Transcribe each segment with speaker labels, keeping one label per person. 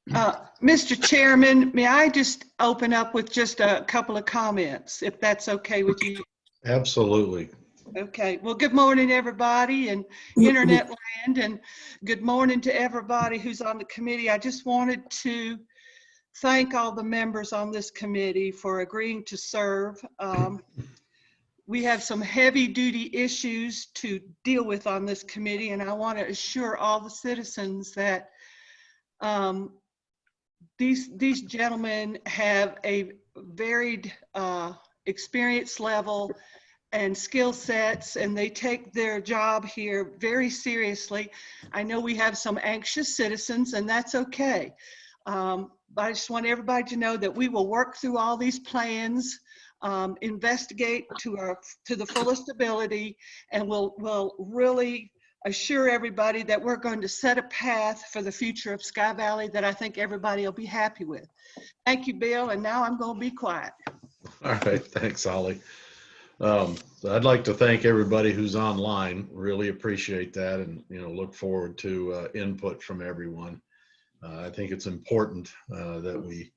Speaker 1: Mr. Chairman, may I just open up with just a couple of comments, if that's okay with you?
Speaker 2: Absolutely.
Speaker 1: Okay. Well, good morning, everybody, and internet land, and good morning to everybody who's on the committee. I just wanted to thank all the members on this committee for agreeing to serve. We have some heavy-duty issues to deal with on this committee, and I want to assure all the citizens that these gentlemen have a varied experience level and skill sets, and they take their job here very seriously. I know we have some anxious citizens, and that's okay. But I just want everybody to know that we will work through all these plans, investigate to the fullest ability, and we'll really assure everybody that we're going to set a path for the future of Sky Valley that I think everybody will be happy with. Thank you, Bill, and now I'm going to be quiet.
Speaker 2: All right, thanks, Holly. I'd like to thank everybody who's online. Really appreciate that, and look forward to input from everyone. I think it's important that we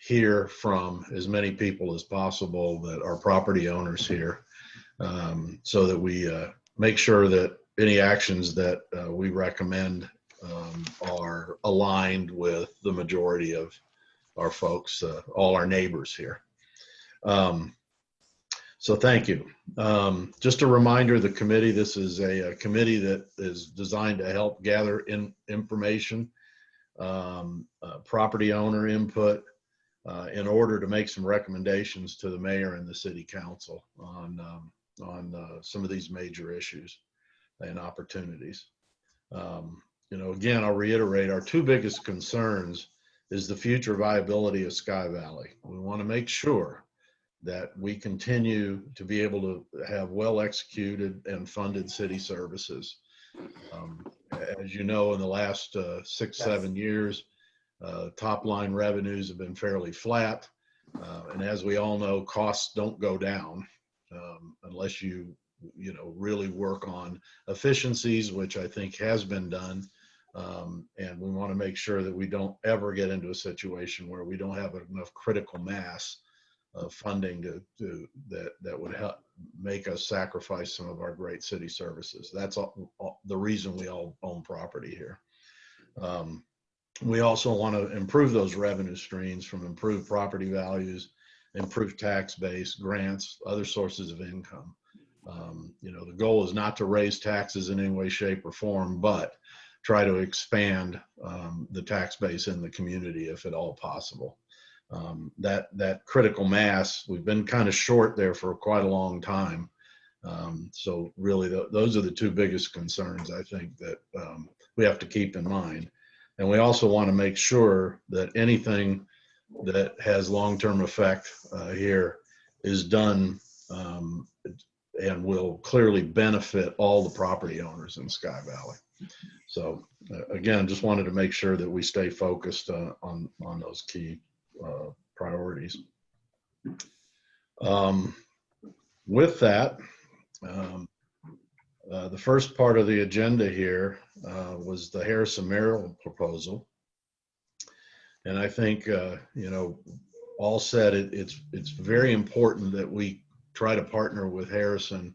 Speaker 2: hear from as many people as possible that are property owners here, so that we make sure that any actions that we recommend are aligned with the majority of our folks, all our neighbors here. So thank you. Just a reminder, the committee, this is a committee that is designed to help gather information, property owner input, in order to make some recommendations to the mayor and the city council on some of these major issues and opportunities. Again, I'll reiterate, our two biggest concerns is the future viability of Sky Valley. We want to make sure that we continue to be able to have well executed and funded city services. As you know, in the last 6-7 years, top line revenues have been fairly flat. And as we all know, costs don't go down unless you really work on efficiencies, which I think has been done. And we want to make sure that we don't ever get into a situation where we don't have enough critical mass of funding that would help make us sacrifice some of our great city services. That's the reason we all own property here. We also want to improve those revenue streams from improved property values, improved tax base, grants, other sources of income. The goal is not to raise taxes in any way, shape, or form, but try to expand the tax base in the community if at all possible. That critical mass, we've been kind of short there for quite a long time. So really those are the two biggest concerns I think that we have to keep in mind. And we also want to make sure that anything that has long-term effect here is done and will clearly benefit all the property owners in Sky Valley. So again, just wanted to make sure that we stay focused on those key priorities. With that, the first part of the agenda here was the Harrison Mayoral proposal. And I think, all said, it's very important that we try to partner with Harrison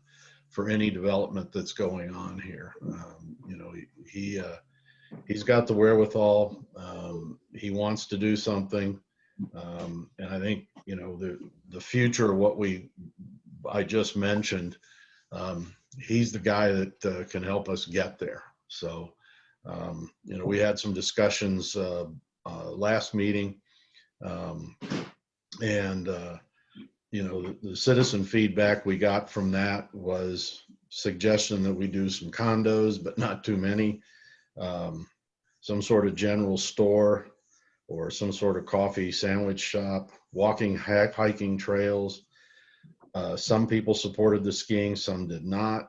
Speaker 2: for any development that's going on here. He's got the wherewithal. He wants to do something. And I think, the future of what I just mentioned, he's the guy that can help us get there. So, we had some discussions last meeting, and the citizen feedback we got from that was suggestion that we do some condos, but not too many, some sort of general store or some sort of coffee sandwich shop, walking, hiking trails. Some people supported the skiing, some did not.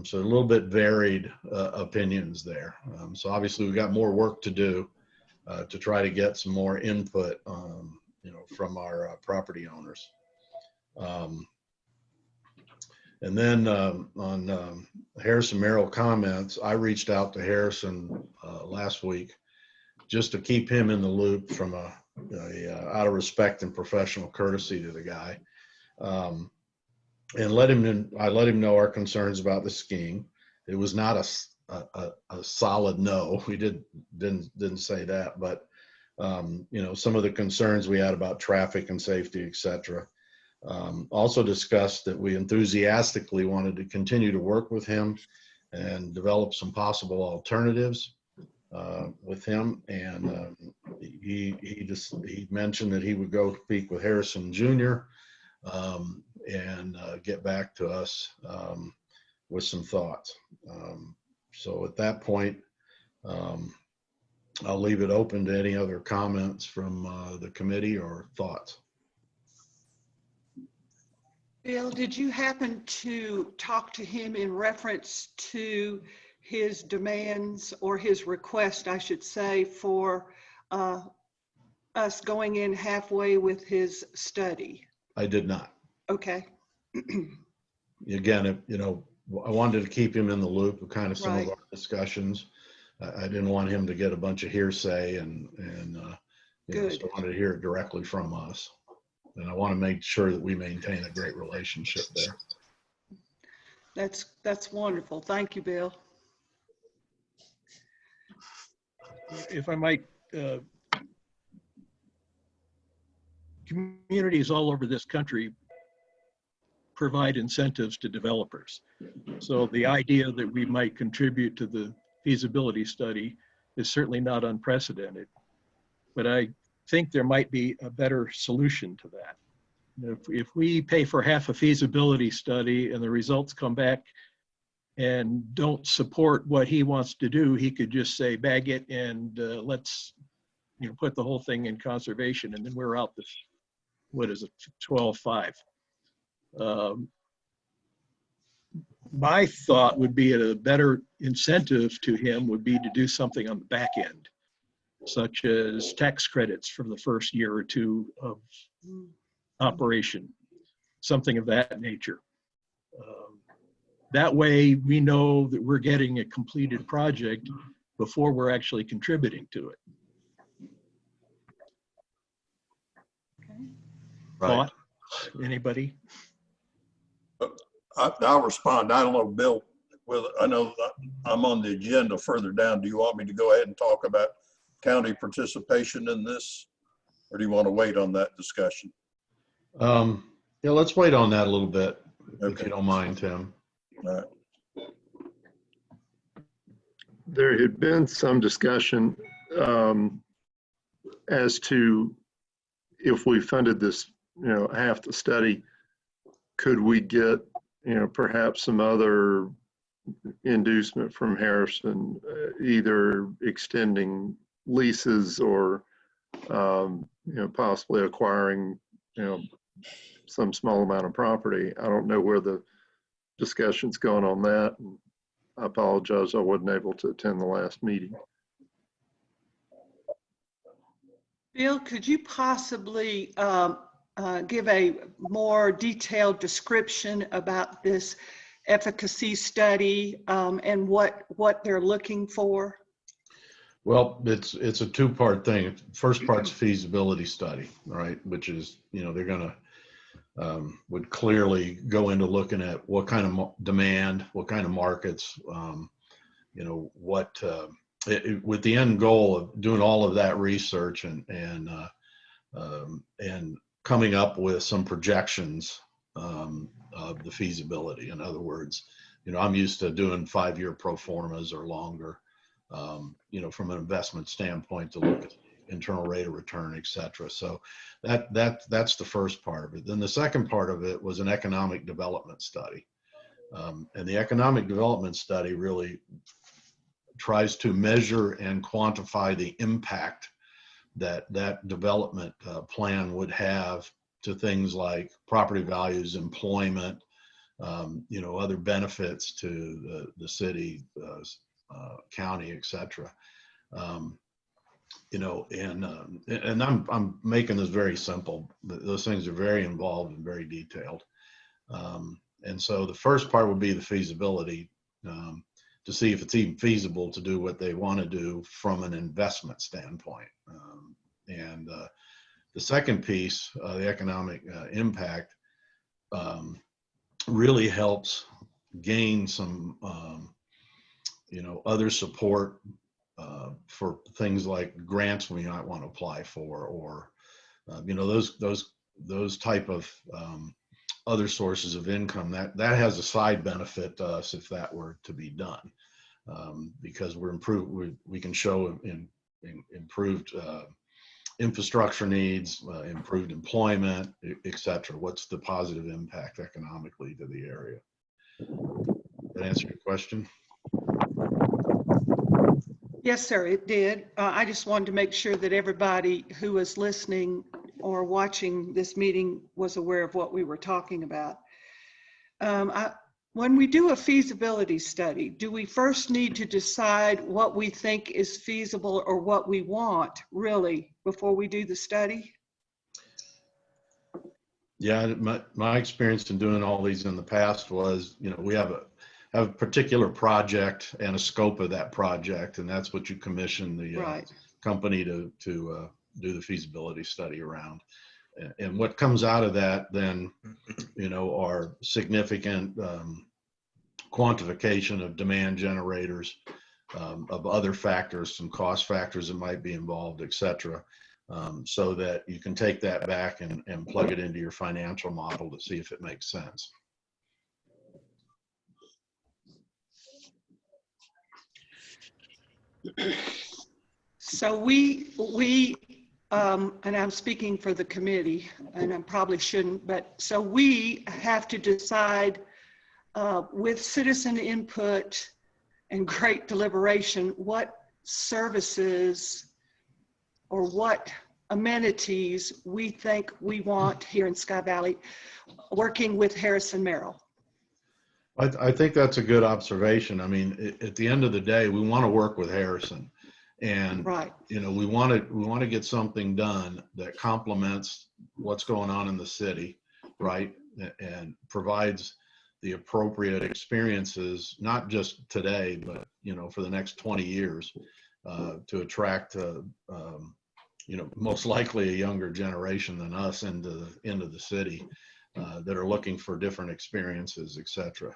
Speaker 2: So a little bit varied opinions there. So obviously we've got more work to do to try to get some more input, from our property owners. And then on Harrison Mayoral comments, I reached out to Harrison last week just to keep him in the loop from out of respect and professional courtesy to the guy. And I let him know our concerns about the skiing. It was not a solid no. We didn't say that, but some of the concerns we had about traffic and safety, et cetera. Also discussed that we enthusiastically wanted to continue to work with him and develop some possible alternatives with him. And he mentioned that he would go speak with Harrison Jr. And get back to us with some thoughts. So at that point, I'll leave it open to any other comments from the committee or thoughts.
Speaker 1: Bill, did you happen to talk to him in reference to his demands or his request, I should say, for us going in halfway with his study?
Speaker 2: I did not.
Speaker 1: Okay.
Speaker 2: Again, I wanted to keep him in the loop of kind of some
Speaker 1: Right.
Speaker 2: of our discussions. I didn't want him to get a bunch of hearsay and
Speaker 1: Good.
Speaker 2: so I wanted to hear it directly from us. And I want to make sure that we maintain a great relationship there.
Speaker 1: That's wonderful. Thank you, Bill.
Speaker 3: If I might, communities all over this country provide incentives to developers. So the idea that we might contribute to the feasibility study is certainly not unprecedented. But I think there might be a better solution to that. If we pay for half a feasibility study and the results come back and don't support what he wants to do, he could just say, bag it and let's put the whole thing in conservation, and then we're out this, what is it, 12-5. My thought would be a better incentive to him would be to do something on the back end, such as tax credits for the first year or two of operation, something of that nature. That way we know that we're getting a completed project before we're actually contributing to it.
Speaker 2: Right.
Speaker 3: Thought? Anybody?
Speaker 4: I'll respond. I don't know, Bill, I know I'm on the agenda further down. Do you want me to go ahead and talk about county participation in this? Or do you want to wait on that discussion?
Speaker 2: Yeah, let's wait on that a little bit, if
Speaker 4: Okay.
Speaker 2: you don't mind, Tim.
Speaker 4: All right.
Speaker 5: There had been some discussion as to if we funded this, half the study, could we get, perhaps some other inducement from Harrison, either extending leases or, possibly acquiring, some small amount of property. I don't know where the discussion's going on that. And I apologize, I wasn't able to attend the last meeting.
Speaker 1: Bill, could you possibly give a more detailed description about this efficacy study and what they're looking for?
Speaker 2: Well, it's a two-part thing. First part's feasibility study, right? Which is, they're gonna would clearly go into looking at what kind of demand, what kind of markets, with the end goal of doing all of that research and coming up with some projections of the feasibility. In other words, I'm used to doing 5-year pro formas or longer, from an investment standpoint to look at internal rate of return, et cetera. So that's the first part of it. Then the second part of it was an economic development study. And the economic development study really tries to measure and quantify the impact that development plan would have to things like property values, employment, other benefits to the city, county, et cetera. And I'm making this very simple, but those things are very involved and very detailed. And so the first part would be the feasibility. to see if it's even feasible to do what they want to do from an investment standpoint. And the second piece, the economic impact, really helps gain some, other support for things like grants we might want to apply for, or those type of other sources of income. That has a side benefit to us if that were to be done, because we can show improved infrastructure needs, improved employment, et cetera. What's the positive impact economically to the area? That answer your question?
Speaker 1: Yes, sir, it did. I just wanted to make sure that everybody who was listening or watching this meeting was aware of what we were talking about. When we do a feasibility study, do we first need to decide what we think is feasible or what we want really before we do the study?
Speaker 2: Yeah, my experience in doing all these in the past was, we have a particular project and a scope of that project, and that's what you commission the
Speaker 1: Right.
Speaker 2: company to do the feasibility study around. And what comes out of that then, are significant quantification of demand generators, of other factors, some cost factors that might be involved, et cetera, so that you can take that back and plug it into your financial model to see if it makes sense.
Speaker 1: So and I'm speaking for the committee, and I probably shouldn't, but so we have to decide with citizen input and great deliberation what services or what amenities we think we want here in Sky Valley, working with Harrison Mayoral.
Speaker 2: I think that's a good observation. I mean, at the end of the day, we want to work with Harrison, and
Speaker 1: Right.
Speaker 2: we want to get something done that complements what's going on in the city, right, and provides the appropriate experiences, not just today, but for the next 20 years, to attract most likely a younger generation than us into the city, that are looking for different experiences, et cetera.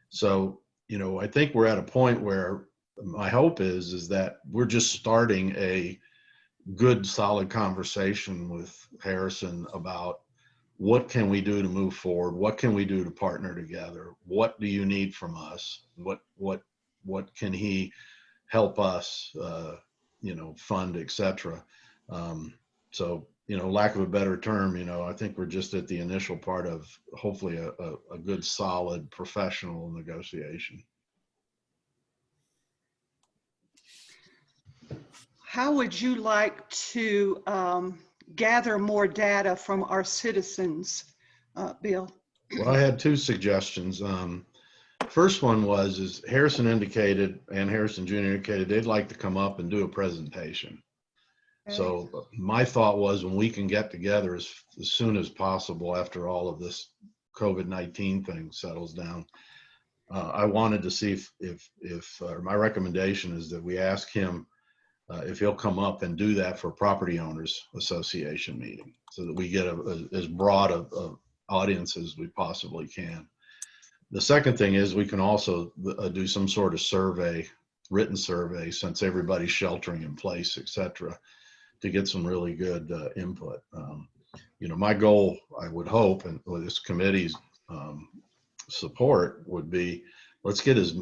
Speaker 2: So, I think we're at a point where my hope is that we're just starting a good, solid conversation with Harrison about what can we do to move forward? What can we do to partner together? What do you need from us? What can he help us, fund, et cetera? So, lack of a better term, I think we're just at the initial part of hopefully a good, solid, professional negotiation.
Speaker 1: How would you like to gather more data from our citizens, Bill?
Speaker 2: Well, I had two suggestions. First one is Harrison indicated, and Harrison Jr. indicated, they'd like to come up and do a presentation.
Speaker 1: Okay.
Speaker 2: So my thought was, when we can get together as soon as possible after all of this COVID-19 thing settles down, I wanted to see if my recommendation is that we ask him if he'll come up and do that for Property Owners Association meeting, so that we get as broad a audience as we possibly can. The second thing is we can also do some sort of survey, written survey, since everybody's sheltering in place, et cetera, to get some really good input. My goal, I would hope, and with this committee's support, would be, let's get as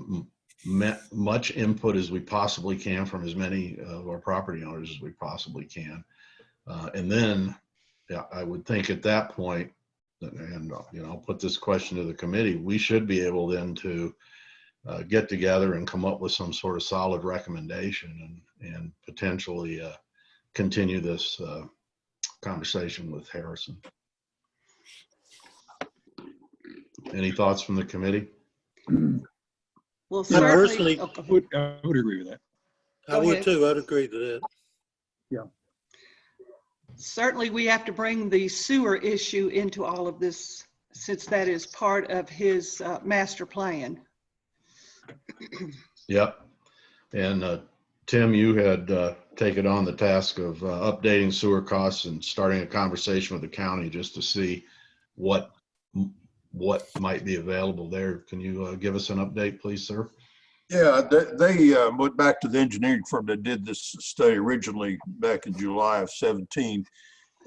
Speaker 2: much input as we possibly can from as many of our property owners as we possibly can. And then I would think at that point, and I'll put this question to the committee, we should be able then to get together and come up with some sort of solid recommendation and potentially continue this conversation with Harrison. Any thoughts from the committee?
Speaker 1: Well,
Speaker 6: Yeah,
Speaker 1: certainly.
Speaker 6: personally,
Speaker 3: I would agree with that.
Speaker 6: I
Speaker 1: Go
Speaker 6: would
Speaker 1: ahead.
Speaker 6: too. I'd agree to that.
Speaker 1: Certainly, we have to bring the sewer issue into all of this, since that is part of his master plan.
Speaker 2: Yep. And Tim, you had taken on the task of updating sewer costs and starting a conversation with the county just to see what might be available there. Can you give us an update, please, sir?
Speaker 4: Yeah, they went back to the engineering firm that did this study originally back in July of 17.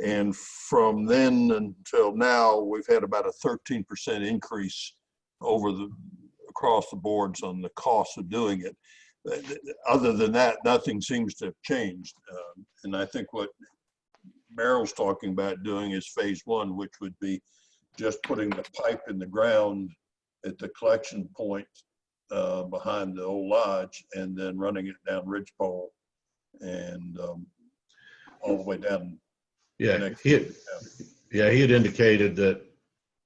Speaker 4: And from then until now, we've had about a 13% increase across the boards on the cost of doing it. Other than that, nothing seems to have changed. And I think what Meryl's talking about doing is phase one, which would be just putting the pipe in the ground at the collection point behind the old lodge, and then running it down Ridgepole and all the way down.
Speaker 2: Yeah, he had indicated that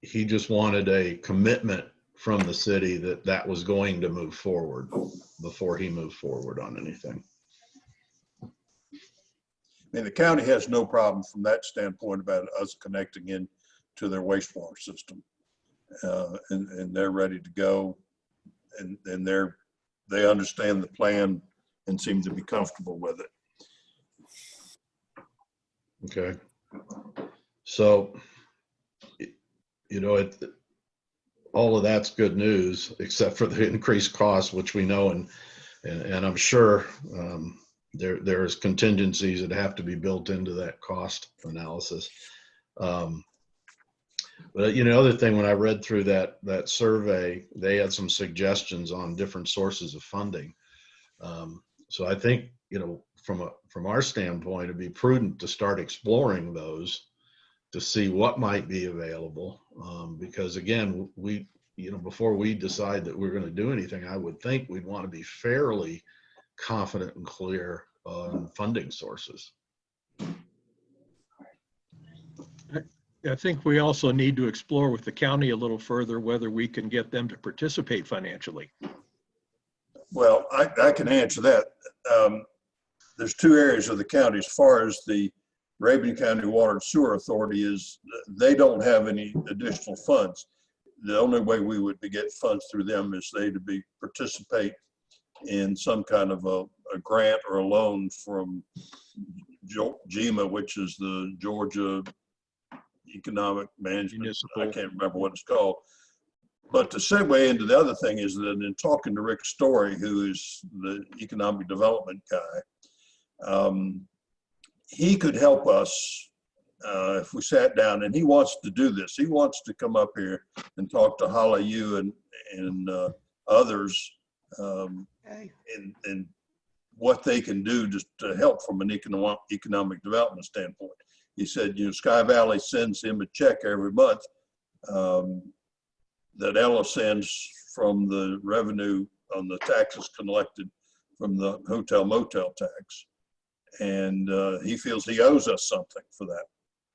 Speaker 2: he just wanted a commitment from the city that was going to move forward before he moved forward on anything.
Speaker 4: I mean, the county has no problem from that standpoint about us connecting in to their wastewater system, and they're ready to go, and they understand the plan and seem to be comfortable with it.
Speaker 2: Okay. So, you know, all of that's good news, except for the increased costs, which we know, and I'm sure there's contingencies that have to be built into that cost analysis. But you know, other thing, when I read through that survey, they had some suggestions on different sources of funding. So I think, you know, from our standpoint, it'd be prudent to start exploring those to see what might be available. Because again, before we decide that we're going to do anything, I would think we'd want to be fairly confident and clear on funding sources.
Speaker 3: I think we also need to explore with the county a little further whether we can get them to participate financially.
Speaker 4: Well, I can answer that. There's two areas of the county. As far as the Rabun County Water and Sewer Authority is, they don't have any additional funds. The only way we would get funds through them is they to participate in some kind of a grant or a loan from GEMA, which is the Georgia Economic Management.
Speaker 3: Municipal.
Speaker 4: I can't remember what it's called. But to segue into the other thing is that in talking to Rick Story, who is the economic development guy, he could help us if we sat down, and he wants to do this. He wants to come up here and talk to Holly, you and others and what they can do just to help from an economic development standpoint. He said, you know, Sky Valley sends him a check every month that Ella sends from the revenue on the taxes collected from the hotel motel tax. And he feels he owes us something for that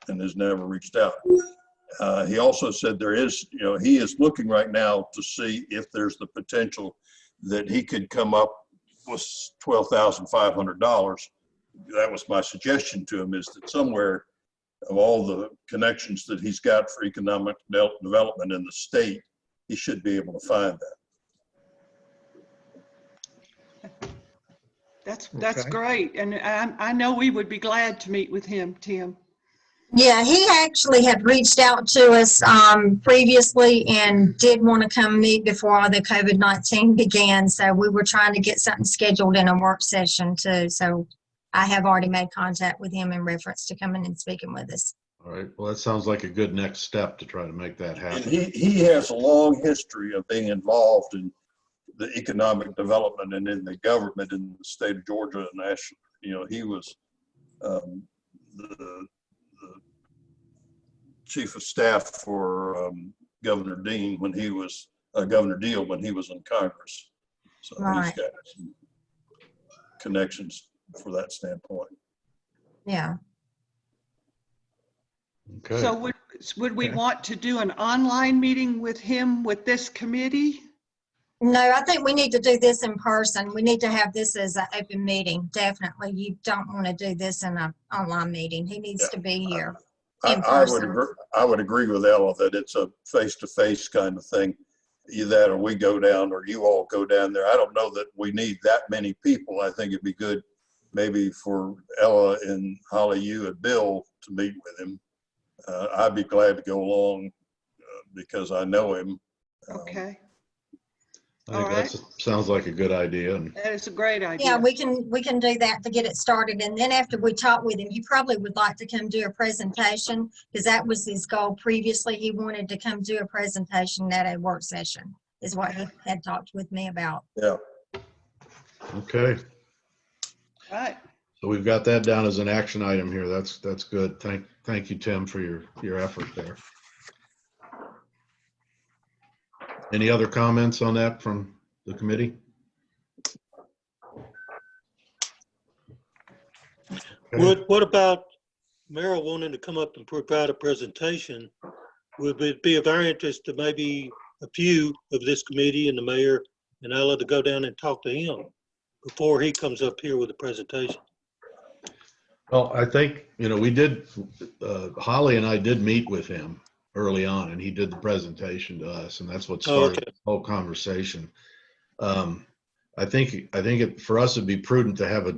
Speaker 4: and has never reached out. He also said there is, you know, he is looking right now to see if there's the potential that he could come up with $12,500. That was my suggestion to him, is that somewhere of all the connections that he's got for economic development in the state, he should be able to find that.
Speaker 1: That's
Speaker 3: Okay.
Speaker 1: great. And I know we would be glad to meet with him, Tim.
Speaker 6: Yeah, he actually had reached out to us previously and did want to come meet before all the COVID-19 began. So we were trying to get something scheduled in a work session too. So I have already made contact with him in reference to coming and speaking with us.
Speaker 2: All right. Well, that sounds like a good next step to try to make that happen.
Speaker 4: And he has a long history of being involved in the economic development and in the government in the state of Georgia and national. You know, he was the chief of staff for Governor Dean when he was Governor Deal when he was in Congress. So
Speaker 6: Right.
Speaker 4: he's got some connections for that standpoint.
Speaker 6: Yeah.
Speaker 2: Okay.
Speaker 1: So would we
Speaker 3: Okay.
Speaker 1: want to do an online meeting with him with this committee?
Speaker 6: No, I think we need to do this in person. We need to have this as an open meeting. Definitely. You don't want to do this in an online meeting. He needs to be here in
Speaker 4: I would
Speaker 6: person.
Speaker 4: agree. I would agree with Ella that it's a face-to-face kind of thing, either that or we go down or you all go down there. I don't know that we need that many people. I think it'd be good maybe for Ella and Holly, you and Bill to meet with him. I'd be glad to go along because I know him.
Speaker 1: Okay,
Speaker 2: I think that sounds like a good idea. And
Speaker 1: that is a great idea.
Speaker 6: Yeah, we can do that to get it started. And then after we talk with him, he probably would like to come do a presentation because that was his goal previously. He wanted to come do a presentation at a work session is what he had talked with me about.
Speaker 4: Yeah.
Speaker 2: okay.
Speaker 1: Right.
Speaker 2: So we've got that down as an action item here. That's good. Thank you, Tim, for your effort there. Any other comments on that from the committee? Okay.
Speaker 7: What about Mayoral wanting to come up and provide a presentation? Would it be of our interest to maybe a few of this committee and the mayor and Ella to go down and talk to him before he comes up here with a presentation?
Speaker 2: Well, I think, we did, Holly and I did meet with him early on, and he did the presentation to us, and that's what started the whole conversation. I think for us it'd be prudent to have a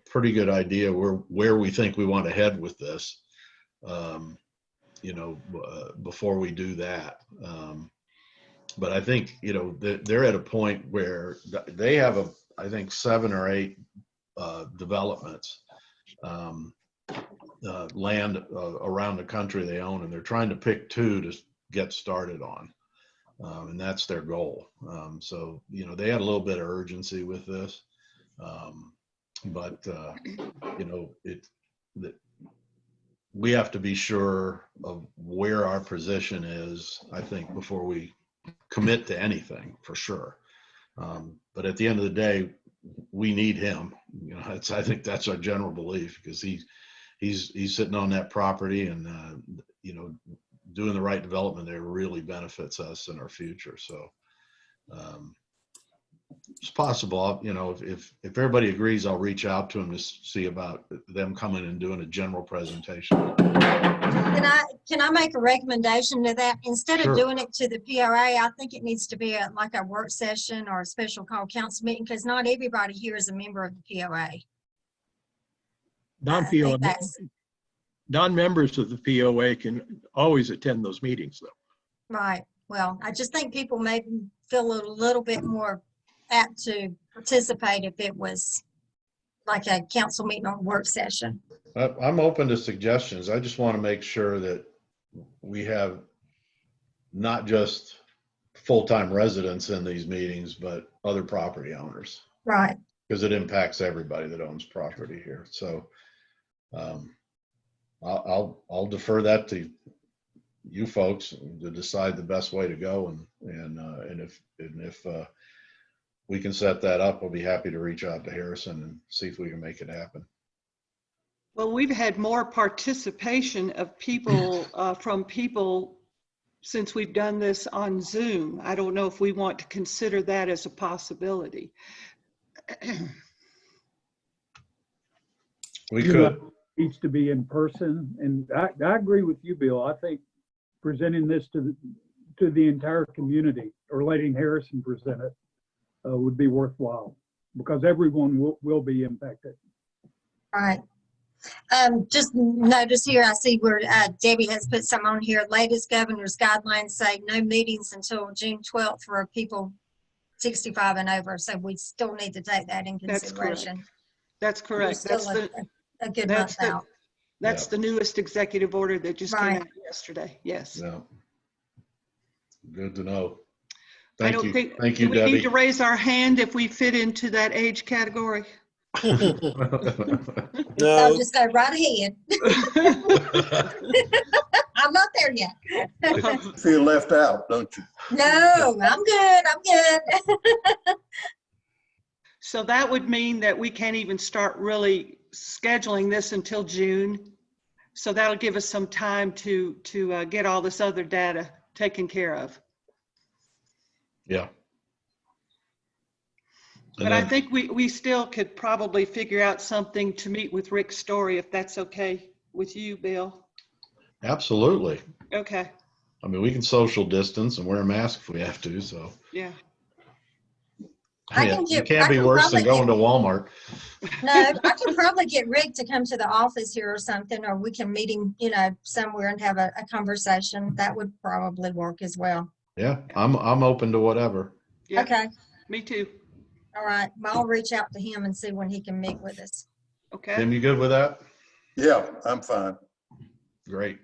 Speaker 2: pretty good idea where we think we want to head with this, before we do that. But I think they're at a point where they have I think 7 or 8 developments, land around the country they own, and they're trying to pick 2 to get started on. And that's their goal. So, they had a little bit of urgency with this. We have to be sure of where our position is, I think, before we commit to anything, for sure. But at the end of the day, we need him. I think that's our general belief, because he's sitting on that property, and doing the right development there really benefits us in our future. So it's possible, if everybody agrees, I'll reach out to him to see about them coming and doing a general presentation.
Speaker 6: Can I make a recommendation to that? Instead
Speaker 2: Sure.
Speaker 6: of doing it to the PRA, I think it needs to be like a work session or a special call council meeting, because not everybody here is a member of the POA.
Speaker 3: Non-members of the POA can always attend those meetings, though.
Speaker 6: Right. Well, I just think people maybe feel a little bit more apt to participate if it was like a council meeting or work session.
Speaker 2: I'm open to suggestions. I just want to make sure that we have not just full-time residents in these meetings, but other property owners.
Speaker 6: Right.
Speaker 2: Because it impacts everybody that owns property here. So I'll defer that to you folks to decide the best way to go, and if we can set that up, I'll be happy to reach out to Harrison and see if we can make it happen.
Speaker 1: Well, we've had more participation of people from people since we've done this on Zoom. I don't know if we want to consider that as a possibility.
Speaker 2: We could.
Speaker 8: Needs to be in person, and I agree with you, Bill. I think presenting this to the entire community, or letting Harrison present it, would be worthwhile, because everyone will be impacted.
Speaker 6: All right. Just notice here, I see where Debbie has put some on here. Latest governor's guidelines say no meetings until June 12th for people 65 and over. So we still need to take that in consideration.
Speaker 1: That's correct.
Speaker 6: That's a good month out.
Speaker 1: That's the newest executive order that just came out yesterday. Yes.
Speaker 2: Yeah. Good to know.
Speaker 1: Thank you, Debbie. We need to raise our hand if we fit into that age category.
Speaker 7: No.
Speaker 6: I'll just go right ahead. I'm not there yet.
Speaker 4: You feel left out, don't you?
Speaker 6: No, I'm good. I'm good.
Speaker 1: So that would mean that we can't even start really scheduling this until June. So that'll give us some time to get all this other data taken care of.
Speaker 2: Yeah.
Speaker 1: But I think we still could probably figure out something to meet with Rick Story, if that's okay with you, Bill.
Speaker 2: Absolutely.
Speaker 1: Okay.
Speaker 2: I mean, we can social distance and wear a mask if we have to, so.
Speaker 1: Yeah.
Speaker 6: I
Speaker 2: Yeah,
Speaker 6: can
Speaker 2: it
Speaker 6: get-
Speaker 2: can't
Speaker 6: I
Speaker 2: be
Speaker 6: can
Speaker 2: worse than
Speaker 6: probably
Speaker 2: going to Walmart.
Speaker 6: No, I can probably get Rick to come to the office here or something, or we can meet him, somewhere and have a conversation. That would probably work as well.
Speaker 2: Yeah, I'm open to whatever.
Speaker 1: Yeah,
Speaker 6: Okay,
Speaker 1: me too.
Speaker 6: all right. Well, I'll reach out to him and see when he can meet with us.
Speaker 1: Okay.
Speaker 2: Tim, you good with that?
Speaker 4: Yeah, I'm fine.
Speaker 2: Great.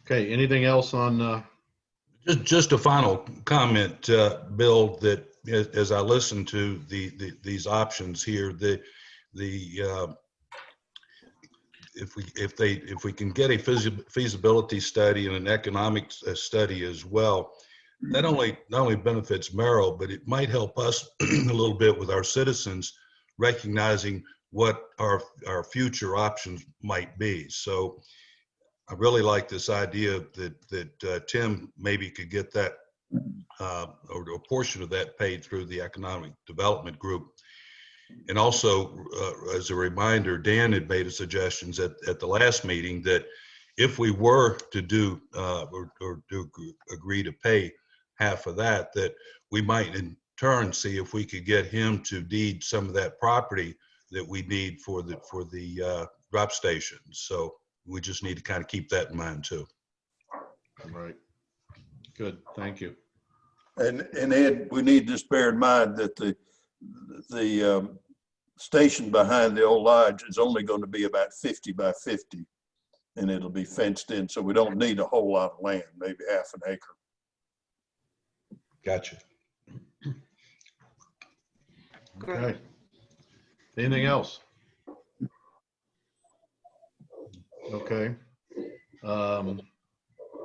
Speaker 2: Okay, anything else on,
Speaker 9: Just a final comment, Bill, that as I listen to these options here, if we can get a feasibility study and an economic study as well, that not only benefits Merrill, but it might help us a little bit with our citizens recognizing what our future options might be. So I really like this idea that Tim maybe could get that or a portion of that paid through the Economic Development Group. And also, as a reminder, Dan had made suggestions at the last meeting that if we were to do or to agree to pay half of that, that we might in turn see if we could get him to deed some of that property that we need for the drop stations. So we just need to kind of keep that in mind too.
Speaker 2: right? Good, thank you.
Speaker 4: And Ed, we need to just bear in mind that the station behind the old lodge is only going to be about 50 by 50, and it'll be fenced in, so we don't need a whole lot of land, maybe half an acre.
Speaker 9: Gotcha.
Speaker 2: Okay. Anything else? Okay.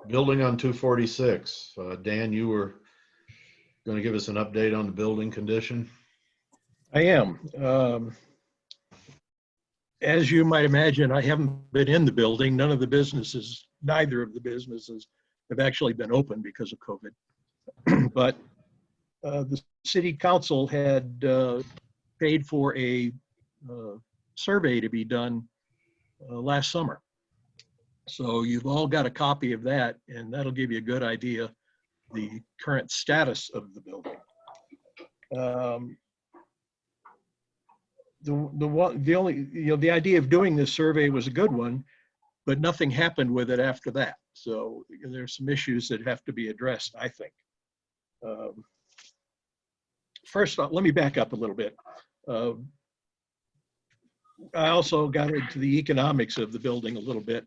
Speaker 2: Building on 246. Dan, you were going to give us an update on the building condition?
Speaker 3: I am. As you might imagine, I haven't been in the building. Neither of the businesses have actually been open because of COVID. But the city council had paid for a survey to be done last summer. So you've all got a copy of that, and that'll give you a good idea the current status of the building. The idea of doing this survey was a good one, but nothing happened with it after that. So there's some issues that have to be addressed, I think. First off, let me back up a little bit. I also got into the economics of the building a little bit.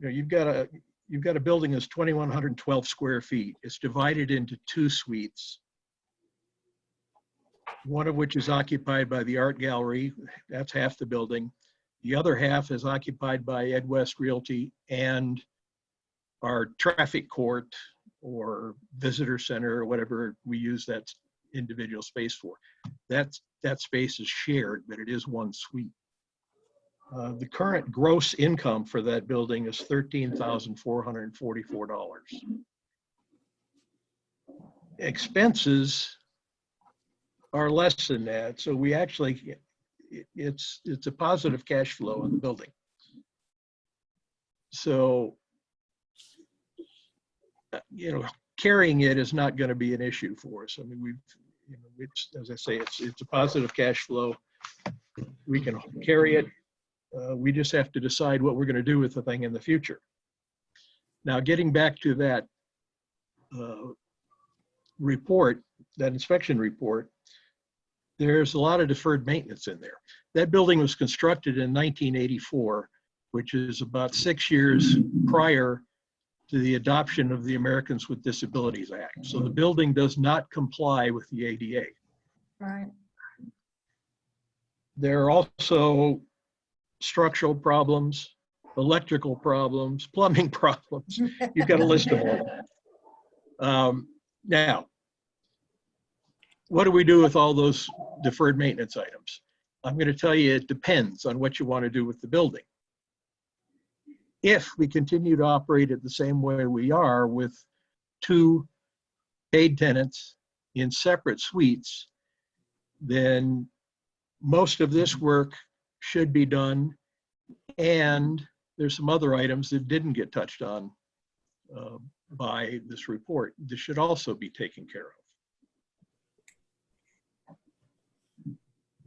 Speaker 3: You've got a building that's 2,112 square feet. It's divided into 2 suites, one of which is occupied by the art gallery. That's half the building. The other half is occupied by Ed West Realty and our traffic court or visitor center or whatever we use that individual space for. That space is shared, but it is 1 suite. The current gross income for that building is $13,444. Expenses are less than that, so we actually, it's a positive cash flow in the building. So, carrying it is not going to be an issue for us. I mean, as I say, it's a positive cash flow. We can carry it. We just have to decide what we're going to do with the thing in the future. Now, getting back to that report, that inspection report, there's a lot of deferred maintenance in there. That building was constructed in 1984, which is about 6 years prior to the adoption of the Americans with Disabilities Act. So the building does not comply with the ADA.
Speaker 6: Right.
Speaker 3: There are also structural problems, electrical problems, plumbing problems. You've got a list of all. Now, what do we do with all those deferred maintenance items? I'm going to tell you it depends on what you want to do with the building. If we continue to operate it the same way we are with 2 paid tenants in separate suites, then most of this work should be done and there's some other items that didn't get touched on by this report. This should also be taken care of.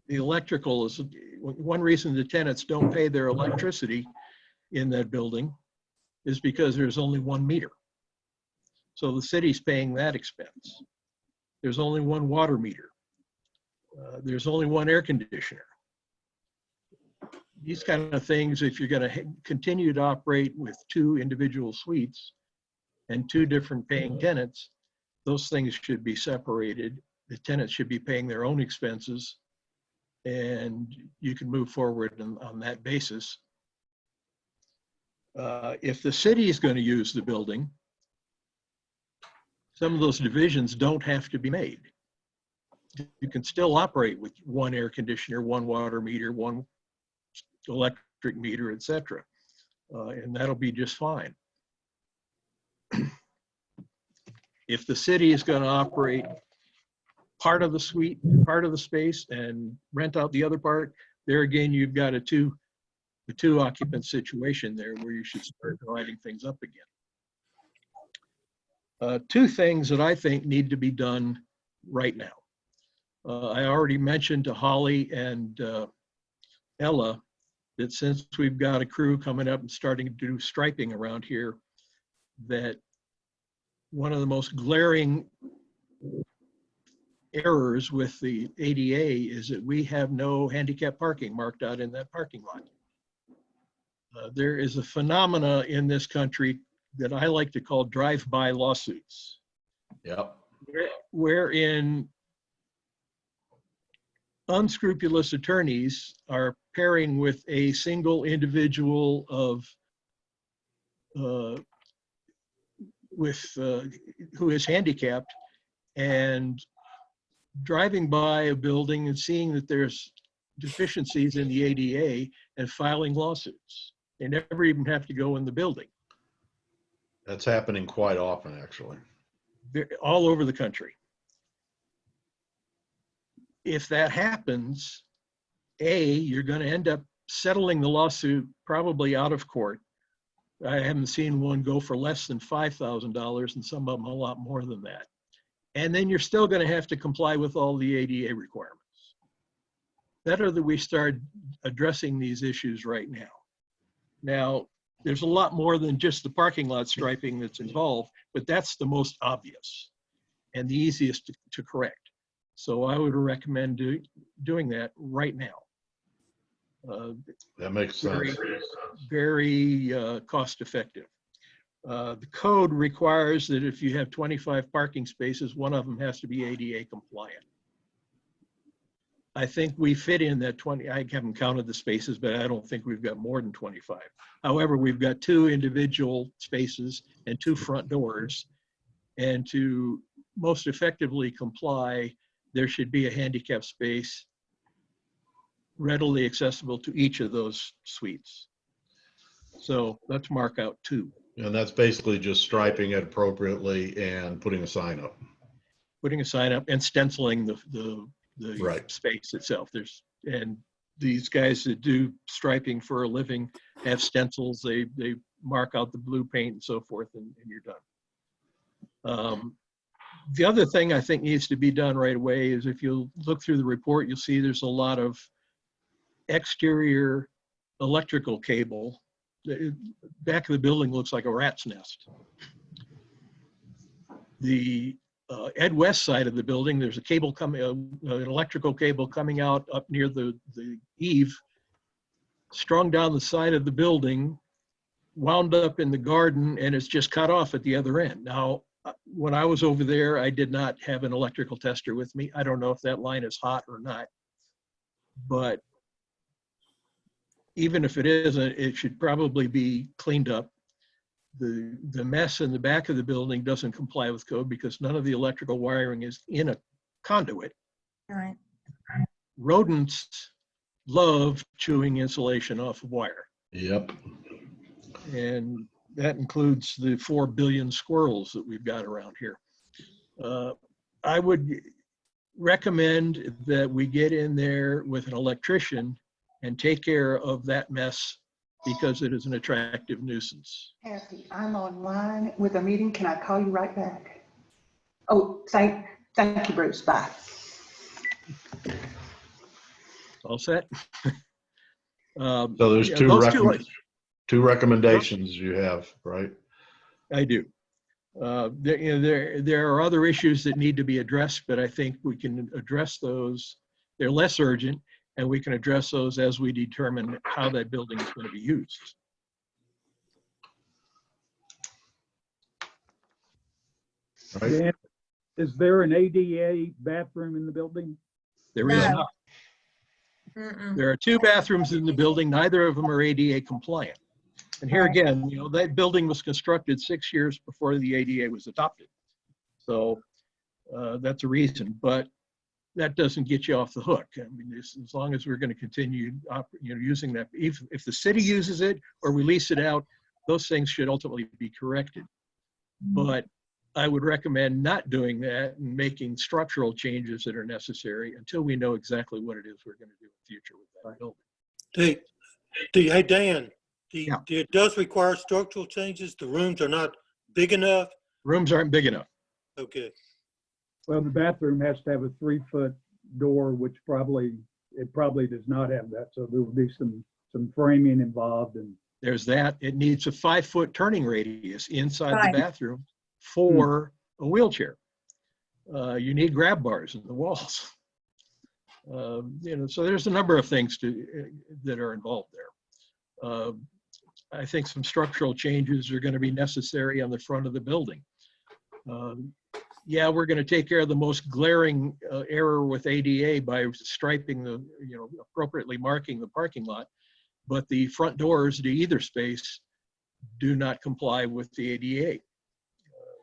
Speaker 3: The electrical is one reason the tenants don't pay their electricity in that building is because there's only one meter. So the city's paying that expense. There's only one water meter. There's only one air conditioner. These kind of things, if you're going to continue to operate with 2 individual suites and 2 different paying tenants, those things should be separated. The tenants should be paying their own expenses, and you can move forward on that basis. If the city is going to use the building, some of those divisions don't have to be made. You can still operate with 1 air conditioner, 1 water meter, 1 electric meter, etc. And that'll be just fine. If the city is going to operate part of the suite, part of the space, and rent out the other part, there again, you've got a two occupant situation there where you should start dividing things up again. 2 things that I think need to be done right now. I already mentioned to Holly and Ella that since we've got a crew coming up and starting to do striping around here, that one of the most glaring errors with the ADA is that we have no handicap parking marked out in that parking lot. There is a phenomena in this country that I like to call drive-by lawsuits.
Speaker 2: Yep.
Speaker 3: Wherein unscrupulous attorneys are pairing with a single individual who is handicapped and driving by a building and seeing that there's deficiencies in the ADA and filing lawsuits. They never even have to go in the building.
Speaker 2: That's happening quite often, actually.
Speaker 3: All over the country. If that happens, you're going to end up settling the lawsuit probably out of court. I haven't seen one go for less than $5,000, and some of them a lot more than that. And then you're still going to have to comply with all the ADA requirements. Better that we start addressing these issues right now. Now, there's a lot more than just the parking lot striping that's involved, but that's the most obvious and the easiest to correct. So I would recommend doing that right now.
Speaker 2: That makes sense.
Speaker 3: Very cost effective. The code requires that if you have 25 parking spaces, one of them has to be ADA compliant. I think we fit in that 20, I haven't counted the spaces, but I don't think we've got more than 25. However, we've got 2 individual spaces and 2 front doors. And to most effectively comply, there should be a handicap space readily accessible to each of those suites. So let's mark out 2.
Speaker 2: And that's basically just striping it appropriately and putting a sign up.
Speaker 3: Putting a sign up and stenciling the
Speaker 2: Right.
Speaker 3: space itself. And these guys that do striping for a living have stencils. They mark out the blue paint and so forth, and you're done. The other thing I think needs to be done right away is if you look through the report, you'll see there's a lot of exterior electrical cable. The back of the building looks like a rat's nest. The Ed West side of the building, there's a cable coming, an electrical cable coming out up near the eave, strung down the side of the building, wound up in the garden, and it's just cut off at the other end. Now, when I was over there, I did not have an electrical tester with me. I don't know if that line is hot or not, but even if it isn't, it should probably be cleaned up. The mess in the back of the building doesn't comply with code because none of the electrical wiring is in a conduit.
Speaker 6: All right.
Speaker 3: Rodents love chewing insulation off of wire.
Speaker 2: Yep.
Speaker 3: And that includes the 4 billion squirrels that we've got around here. I would recommend that we get in there with an electrician and take care of that mess because it is an attractive nuisance.
Speaker 1: Kathy, I'm online with a meeting. Can I call you right back? Oh, thank you, Bruce. Bye.
Speaker 3: All set?
Speaker 2: So there's
Speaker 3: Yeah,
Speaker 2: two
Speaker 3: those two,
Speaker 2: two recommendations you have, right?
Speaker 3: I do. There are other issues that need to be addressed, but I think we can address those. They're less urgent, and we can address those as we determine how that building is going to be used.
Speaker 2: Right?
Speaker 8: Dan, is there an ADA bathroom in the building?
Speaker 3: There is
Speaker 6: No.
Speaker 3: not.
Speaker 6: Mm-mm.
Speaker 3: There are 2 bathrooms in the building. Neither of them are ADA compliant. And here
Speaker 6: Right.
Speaker 3: again, that building was constructed 6 years before the ADA was adopted. So that's a reason, but that doesn't get you off the hook. I mean, as long as we're going to continue, using that, if the city uses it or we lease it out, those things should ultimately be corrected. But I would recommend not doing that and making structural changes that are necessary until we know exactly what it is we're going to do in the future with that building.
Speaker 7: Hey, Dan,
Speaker 3: Yeah.
Speaker 7: it does require structural changes. The rooms are not big enough.
Speaker 3: Rooms aren't big enough.
Speaker 7: Okay.
Speaker 8: Well, the bathroom has to have a 3-foot door, which it probably does not have that. So there will be some framing involved, and
Speaker 3: There's that. It needs a 5-foot turning radius inside
Speaker 6: Right.
Speaker 3: the bathroom for a wheelchair. You need grab bars in the walls. So there's a number of things that are involved there. I think some structural changes are going to be necessary on the front of the building. Yeah, we're going to take care of the most glaring error with ADA by striping appropriately marking the parking lot. But the front doors to either space do not comply with the ADA.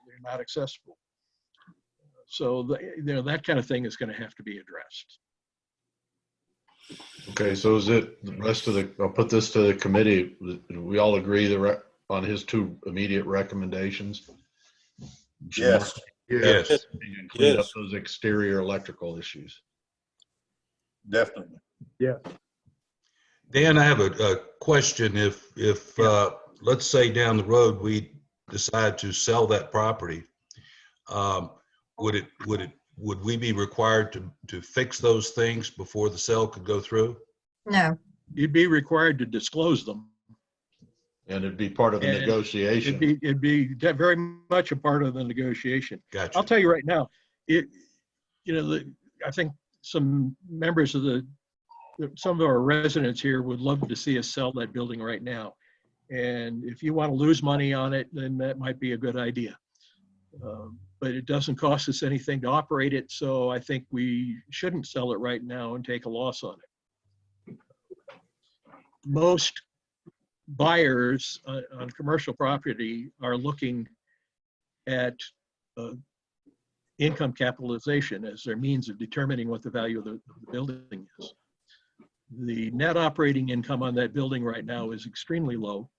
Speaker 3: They're not accessible. So that kind of thing is going to have to be addressed.
Speaker 2: Okay, so is it the rest of I'll put this to the committee. We all agree on his 2 immediate recommendations?
Speaker 4: Yes.
Speaker 9: Yes.
Speaker 2: And clean up
Speaker 7: Yes.
Speaker 2: those exterior electrical issues.
Speaker 4: Definitely.
Speaker 8: yeah.
Speaker 9: Dan, I have a question. If let's say down the road, we decide to sell that property, would we be required to fix those things before the sale could go through?
Speaker 6: No.
Speaker 3: You'd be required to disclose them.
Speaker 2: And it'd be part of the
Speaker 3: And
Speaker 2: negotiation.
Speaker 3: It'd be very much a part of the negotiation.
Speaker 9: Gotcha.
Speaker 3: I'll tell you right now, I think some members of some of our residents here would love to see us sell that building right now. And if you want to lose money on it, then that might be a good idea. But it doesn't cost us anything to operate it, so I think we shouldn't sell it right now and take a loss on it. Most buyers on commercial property are looking at income capitalization as their means of determining what the value of the building is. The net operating income on that building right now is extremely low,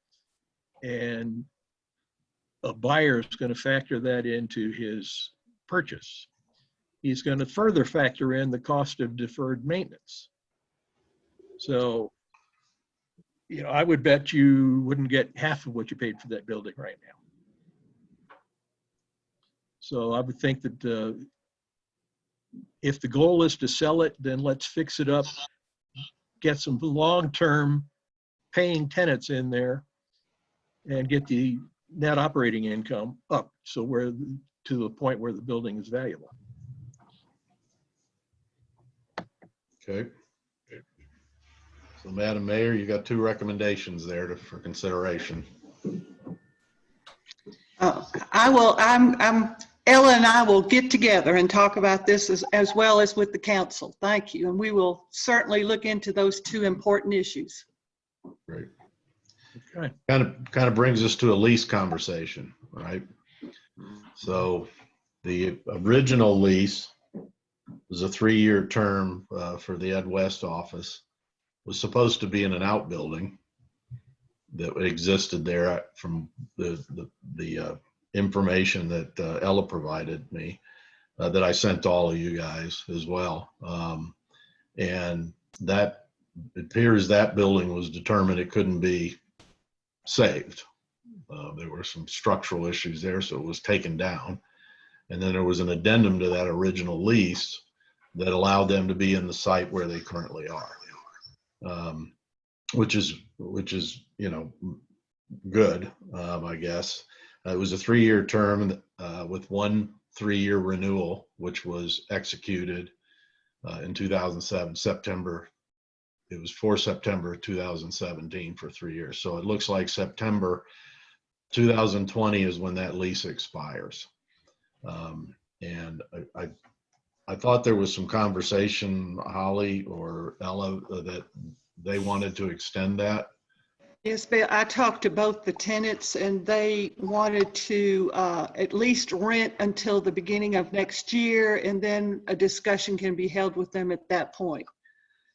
Speaker 3: and a buyer is going to factor that into his purchase. He's going to further factor in the cost of deferred maintenance. So, I would bet you wouldn't get half of what you paid for that building right now. So I would think that if the goal is to sell it, then let's fix it up, get some long-term paying tenants in there, and get the net operating income up so we're to the point where the building is valuable.
Speaker 2: Okay. So Madam Mayor, you got 2 recommendations there for consideration.
Speaker 1: Ella and I will get together and talk about this as well as with the council. Thank you. And we will certainly look into those 2 important issues.
Speaker 2: Great.
Speaker 3: Okay.
Speaker 2: Kind of brings us to a lease conversation, right? So the original lease was a 3-year term for the Ed West office. Was supposed to be in an outbuilding that existed there from the information that Ella provided me, that I sent to all of you guys as well. And that it appears that building was determined it couldn't be saved. There were some structural issues there, so it was taken down. And then there was an addendum to that original lease that allowed them to be in the site where they currently are, which is good, I guess. It was a 3-year term with one 3-year renewal, which was executed in 2007, September. It was for September 2017 for 3 years. So it looks like September 2020 is when that lease expires. And I thought there was some conversation, Holly or Ella, that they wanted to extend that.
Speaker 1: Yes, Bill, I talked to both the tenants and they wanted to at least rent until the beginning of next year, and then a discussion can be held with them at that point.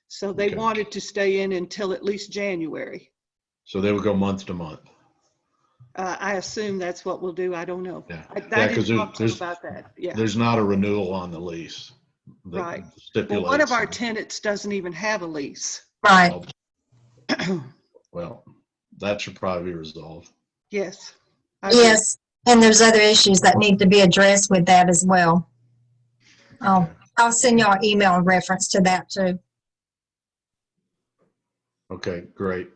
Speaker 1: So they
Speaker 2: Okay.
Speaker 1: wanted to stay in until at least January.
Speaker 2: So they would go month to month.
Speaker 1: I assume that's what we'll do. I don't know.
Speaker 2: Yeah.
Speaker 1: I
Speaker 2: Yeah, 'cause
Speaker 1: didn't talk to them
Speaker 2: there's-
Speaker 1: about that. Yeah,
Speaker 2: There's not a renewal on the lease. that
Speaker 1: right. Well,
Speaker 2: Stipulates.
Speaker 1: one of our tenants doesn't even have a lease.
Speaker 6: Right.
Speaker 2: Well, that should probably be resolved.
Speaker 1: Yes. I agree.
Speaker 6: Yes. And there's other issues that need to be addressed with that as well. I'll send y'all an email in reference to that too.
Speaker 2: Okay, great.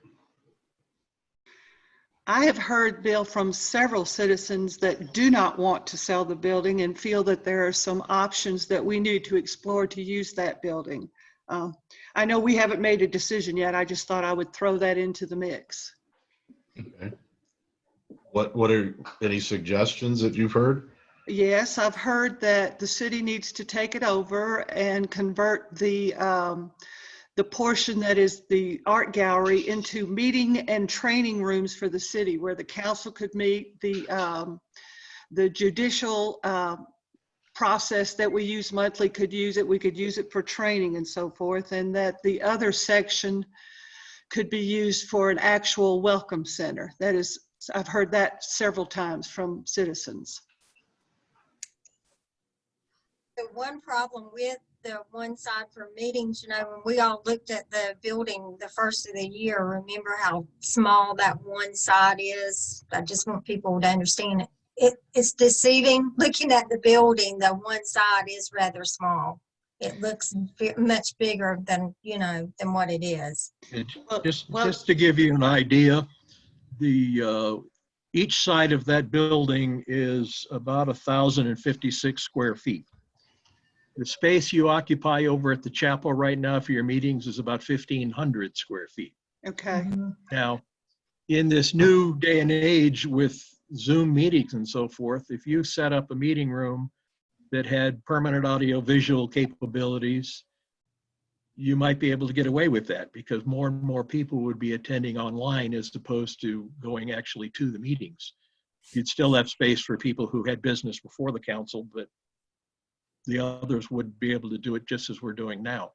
Speaker 1: I have heard, Bill, from several citizens that do not want to sell the building and feel that there are some options that we need to explore to use that building. I know we haven't made a decision yet. I just thought I would throw that into the mix.
Speaker 2: Okay. What are any suggestions that you've heard?
Speaker 1: Yes, I've heard that the city needs to take it over and convert the portion that is the art gallery into meeting and training rooms for the city, where the council could meet, the judicial process that we use monthly could use it. We could use it for training and so forth, and that the other section could be used for an actual welcome center. That is, I've heard that several times from citizens.
Speaker 6: The one problem with the one side for meetings, you know, when we all looked at the building the first of the year, remember how small that one side is? I just want people to understand it. It's deceiving. Looking at the building, the one side is rather small. It looks much bigger than, you know, than what it is.
Speaker 3: Just to give you an idea, each side of that building is about 1,056 square feet. The space you occupy over at the chapel right now for your meetings is about 1,500 square feet.
Speaker 1: Okay.
Speaker 3: Now, in this new day and age with Zoom meetings and so forth, if you set up a meeting room that had permanent audio visual capabilities, you might be able to get away with that because more and more people would be attending online as opposed to going actually to the meetings. You'd still have space for people who had business before the council, but the others would be able to do it just as we're doing now.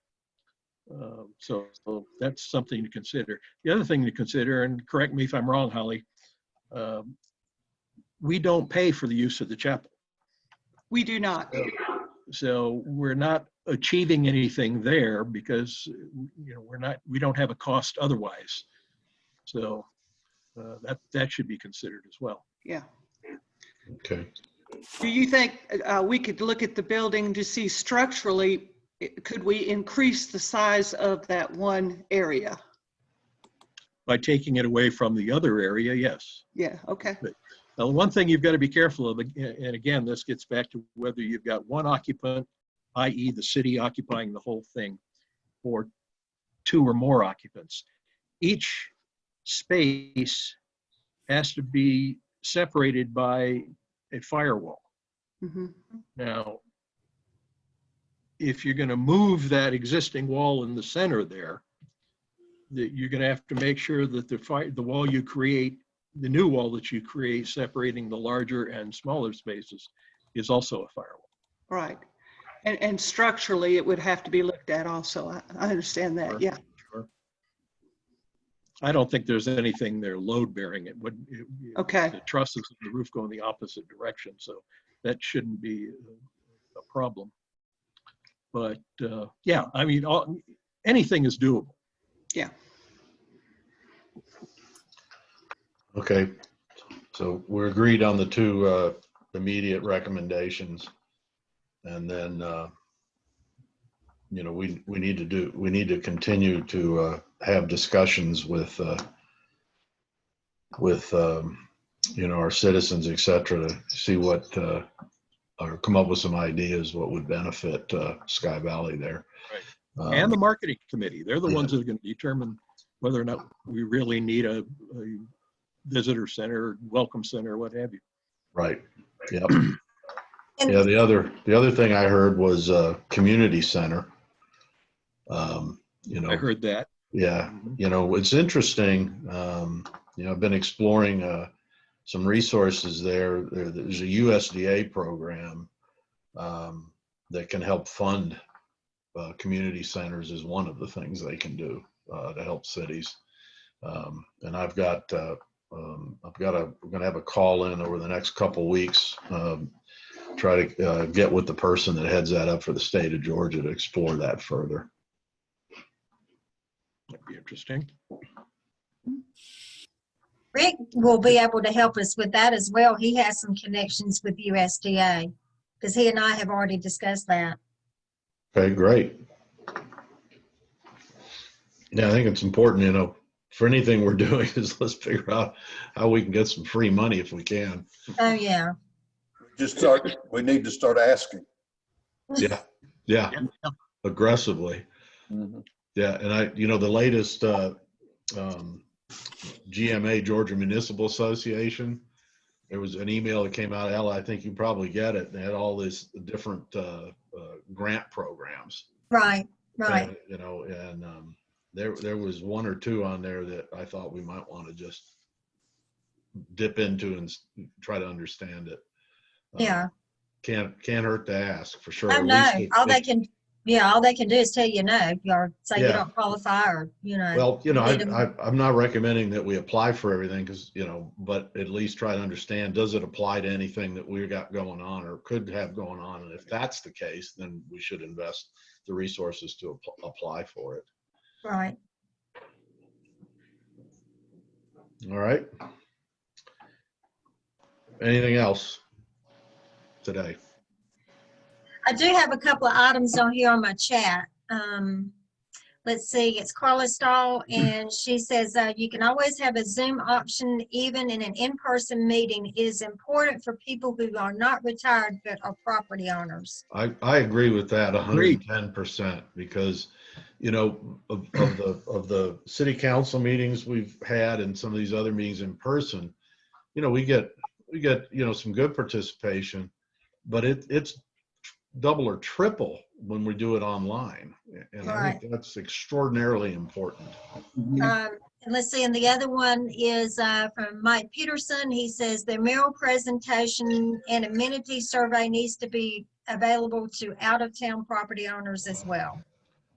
Speaker 3: So that's something to consider. The other thing to consider, and correct me if I'm wrong, Holly, we don't pay for the use of the chapel.
Speaker 1: We do not.
Speaker 3: So we're not achieving anything there because we don't have a cost otherwise. So that should be considered as well.
Speaker 1: Yeah.
Speaker 2: Okay.
Speaker 1: Do you think we could look at the building to see structurally, could we increase the size of that one area?
Speaker 3: By taking it away from the other area, yes.
Speaker 1: Yeah, okay.
Speaker 3: Now, one thing you've got to be careful of, and again, this gets back to whether you've got one occupant, i.e. the city occupying the whole thing, or two or more occupants. Each space has to be separated by a firewall.
Speaker 1: Mm-hmm.
Speaker 3: Now, if you're going to move that existing wall in the center there, that you're going to have to make sure that the wall you create, the new wall that you create separating the larger and smaller spaces is also a firewall.
Speaker 1: Right. And structurally, it would have to be looked at also. I understand that.
Speaker 3: Sure.
Speaker 1: Yeah.
Speaker 3: Sure. I don't think there's anything there load bearing. It would.
Speaker 1: Okay.
Speaker 3: The trusses of the roof go in the opposite direction, so that shouldn't be a problem. But yeah, I mean, anything is doable.
Speaker 1: Yeah.
Speaker 2: Okay, so we're agreed on the two immediate recommendations. And then, you know, we need to continue to have discussions with you know, our citizens, et cetera, to see what, or come up with some ideas what would benefit Sky Valley there.
Speaker 3: And the marketing committee, they're the
Speaker 2: yeah.
Speaker 3: ones that are going to determine whether or not we really need a visitor center, welcome center, what have you.
Speaker 2: Right. Yep.
Speaker 6: And-
Speaker 2: Yeah. The other thing I heard was community center. You know,
Speaker 3: I heard that.
Speaker 2: yeah. You know, it's interesting. You know, I've been exploring some resources there. There's a USDA program that can help fund community centers is one of the things they can do to help cities. And we're going to have a call in over the next couple weeks. Try to get with the person that heads that up for the state of Georgia to explore that further.
Speaker 3: That'd be interesting.
Speaker 6: Rick will be able to help us with that as well. He has some connections with USDA because he and I have already discussed that.
Speaker 2: Okay, great. Yeah, I think it's important, you know, for anything we're doing is let's figure out how we can get some free money if we can.
Speaker 6: Oh, yeah.
Speaker 4: We need to start asking.
Speaker 2: Yeah, yeah, aggressively. Yeah, and you know, the latest GMA, Georgia Municipal Association, there was an email that came out, Ella, I think you probably get it. They had all these different grant programs.
Speaker 6: Right, right.
Speaker 2: And, you know, and there was one or two on there that I thought we might want to just dip into and try to understand it.
Speaker 6: Yeah.
Speaker 2: Can't hurt to ask, for sure.
Speaker 6: Oh,
Speaker 2: At
Speaker 6: no.
Speaker 2: least
Speaker 6: All they can do is tell you no, or say you
Speaker 2: Yeah.
Speaker 6: don't qualify, or, you know.
Speaker 2: Well, you know,
Speaker 6: need 'em.
Speaker 2: I'm not recommending that we apply for everything because, you know, but at least try to understand, does it apply to anything that we got going on or could have going on? And if that's the case, then we should invest the resources to apply for it.
Speaker 6: Right.
Speaker 2: All right. Anything else today?
Speaker 6: I do have a couple of items on here on my chat. Let's see, it's Carla Stahl, and she says, you can always have a Zoom option even in an in-person meeting. It is important for people who are not retired but are property owners.
Speaker 2: I agree with that 110% because, you know, of the city council meetings we've had and some of these other meetings in person, you know, we get, you know, some good participation, but it's double or triple when we do it online. And I think that's extraordinarily important.
Speaker 6: And let's see, and the other one is from Mike Peterson. He says the Mayoral presentation and amenity survey needs to be available to out-of-town property owners as well.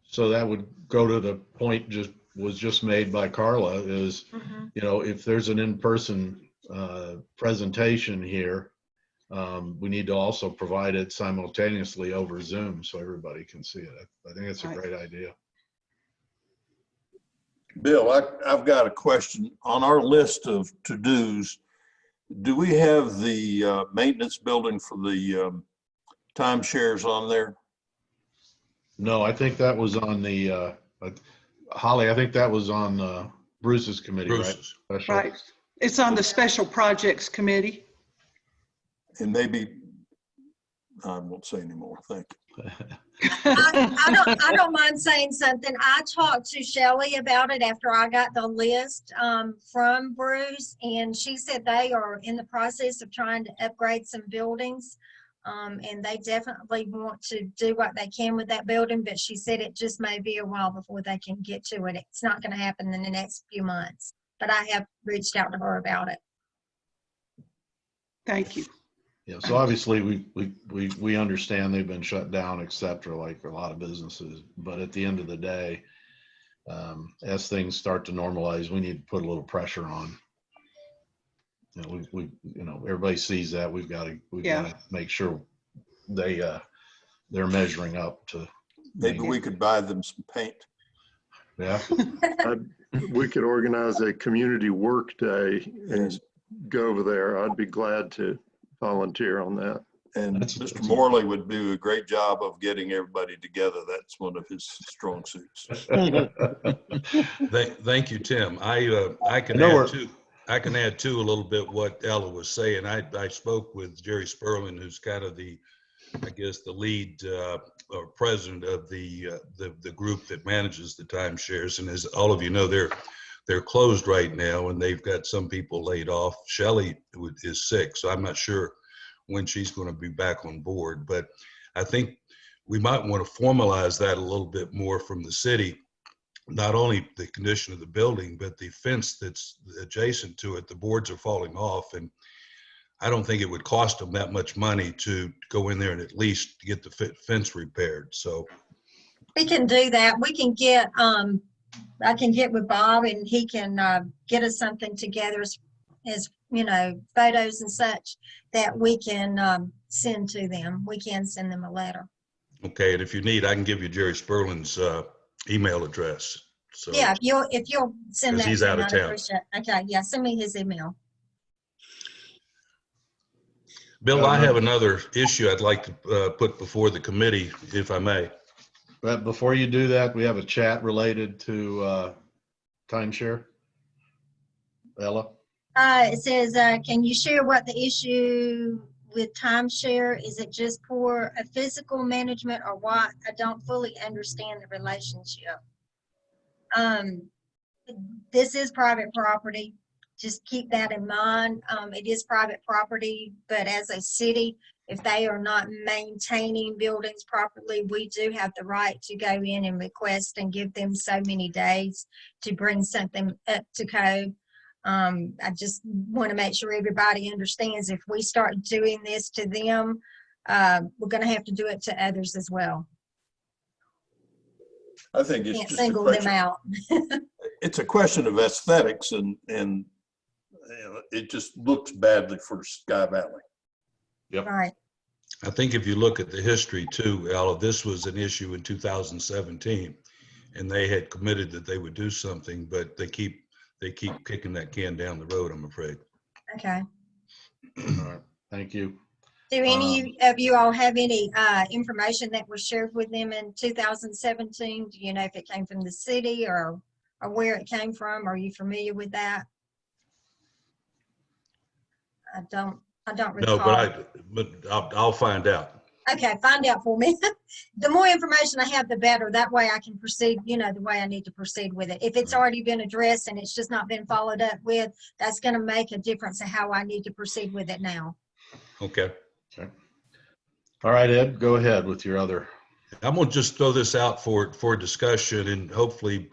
Speaker 2: So that would go to the point was just made by Carla is, you know, if there's an in-person presentation here, we need to also provide it simultaneously over Zoom so everybody can see it. I think it's a great idea.
Speaker 4: Bill, I've got a question. On our list of to-dos, do we have the maintenance building for the timeshares on there?
Speaker 2: No, I think that was on the, Holly, I think that was on Bruce's committee,
Speaker 9: Bruce's.
Speaker 2: right? Special.
Speaker 1: Right. It's on the Special Projects Committee.
Speaker 4: And maybe, I won't say anymore, thank you.
Speaker 6: I don't mind saying something. I talked to Shelley about it after I got the list from Bruce, and she said they are in the process of trying to upgrade some buildings. And they definitely want to do what they can with that building, but she said it just may be a while before they can get to it. It's not going to happen in the next few months, but I have reached out to her about it.
Speaker 1: Thank you.
Speaker 2: Yeah, so obviously we understand they've been shut down, et cetera, like a lot of businesses. But at the end of the day, as things start to normalize, we need to put a little pressure on. You know, you know, everybody sees that. We've got to make sure they're measuring up to.
Speaker 4: Maybe we could buy them some paint.
Speaker 2: Yeah.
Speaker 5: We could organize a community work day and
Speaker 4: Yes.
Speaker 5: go over there. I'd be glad to volunteer on that.
Speaker 4: And
Speaker 2: That's-
Speaker 4: Mr.
Speaker 2: that's-
Speaker 4: Morley would do a great job of getting everybody together. That's one of his strong suits.
Speaker 9: Thank you, Tim. I can
Speaker 2: know
Speaker 9: add to, a little bit what Ella was saying. I spoke with Jerry Sperling, who's kind of the, I guess, the lead or president of the group that manages the timeshares. And as all of you know, they're closed right now, and they've got some people laid off. Shelley is sick, so I'm not sure when she's going to be back on board. But I think we might want to formalize that a little bit more from the city. Not only the condition of the building, but the fence that's adjacent to it. The boards are falling off, and I don't think it would cost them that much money to go in there and at least get the fence repaired. So
Speaker 6: We can do that. We can get, I can get with Bob and he can get us something together as you know, photos and such that we can send to them. We can send them a letter.
Speaker 9: okay, and if you need, I can give you Jerry Sperling's email address. So
Speaker 6: Yeah, if you'll send
Speaker 9: 'Cause
Speaker 6: that
Speaker 9: he's
Speaker 6: to
Speaker 9: out
Speaker 6: me,
Speaker 9: of
Speaker 6: I'd
Speaker 9: town.
Speaker 6: appreciate it. Okay, yeah, send me his email.
Speaker 9: Bill, I have another issue I'd like to put before the committee, if I may.
Speaker 2: But before you do that, we have a chat related to timeshare. Ella?
Speaker 6: It says, can you share what the issue with timeshare? Is it just poor physical management or what? I don't fully understand the relationship. This is private property. Just keep that in mind. It is private property, but as a city, if they are not maintaining buildings properly, we do have the right to go in and request and give them so many days to bring something up to code. I just want to make sure everybody understands if we start doing this to them, we're going to have to do it to others as well.
Speaker 4: I think it's
Speaker 6: Can't
Speaker 4: just a
Speaker 6: single them
Speaker 4: question.
Speaker 6: out.
Speaker 4: It's a question of aesthetics and you know, it just looks badly for Sky Valley.
Speaker 6: Right.
Speaker 9: I think if you look at the history too, Ella, this was an issue in 2017, and they had committed that they would do something, but they keep kicking that can down the road, I'm afraid.
Speaker 6: Okay.
Speaker 2: All right, thank you.
Speaker 6: Do any of you all have any information that was shared with them in 2017? Do you know if it came from the city or where it came from? Are you familiar with that? I don't
Speaker 9: No,
Speaker 6: recall.
Speaker 9: but I'll find out.
Speaker 6: Okay, find out for me. The more information I have, the better. That way I can proceed, you know, the way I need to proceed with it. If it's already been addressed and it's just not been followed up with, that's going to make a difference in how I need to proceed with it now.
Speaker 9: Okay.
Speaker 2: Okay. All right, Ed, go ahead with your other.
Speaker 9: I'm gonna just throw this out for discussion, and hopefully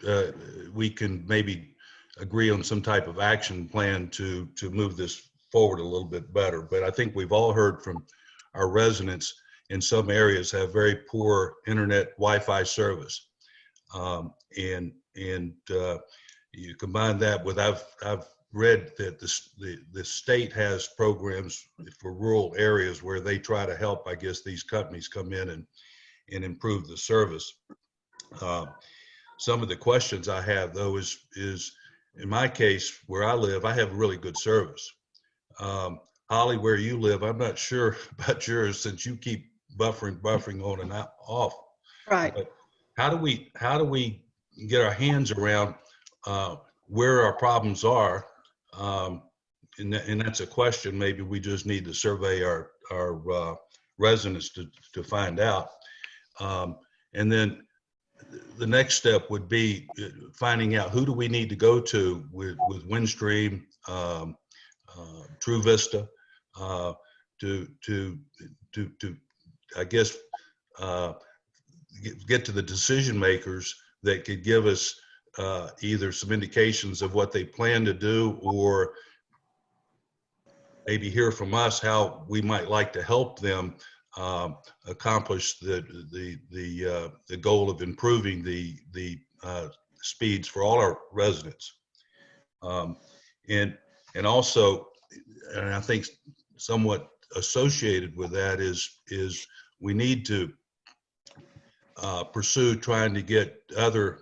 Speaker 9: we can maybe agree on some type of action plan to move this forward a little bit better. But I think we've all heard from our residents in some areas have very poor internet Wi-Fi service, and you combine that with I've read that the state has programs for rural areas where they try to help, I guess, these companies come in and improve the service. Some of the questions I have though is in my case where I live, I have really good service. Holly, where you live, I'm not sure about yours since you keep buffering on and off.
Speaker 1: Right.
Speaker 9: But how do we get our hands around where our problems are? And that's a question maybe we just need to survey our residents to find out. And then the next step would be finding out who do we need to go to with Windstream, True Vista, to I guess get to the decision makers that could give us either some indications of what they plan to do, or maybe hear from us how we might like to help them accomplish the goal of improving the speeds for all our residents. And also, and I think somewhat associated with that is we need to pursue trying to get other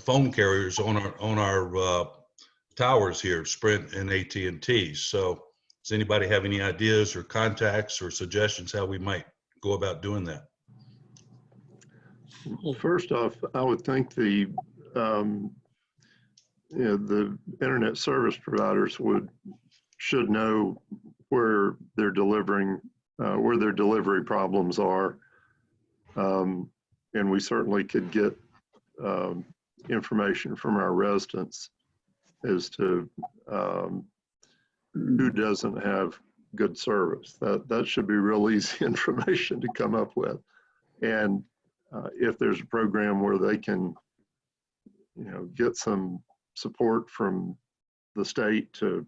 Speaker 9: phone carriers on our towers here, Sprint and AT&T. So does anybody have any ideas or contacts or suggestions how we might go about doing that?
Speaker 5: First off, I would think the internet service providers should know where they're delivering, where their delivery problems are. And we certainly could get information from our residents as to who doesn't have good service. That should be real easy information to come up with. And if there's a program where they can, get some support from the state to,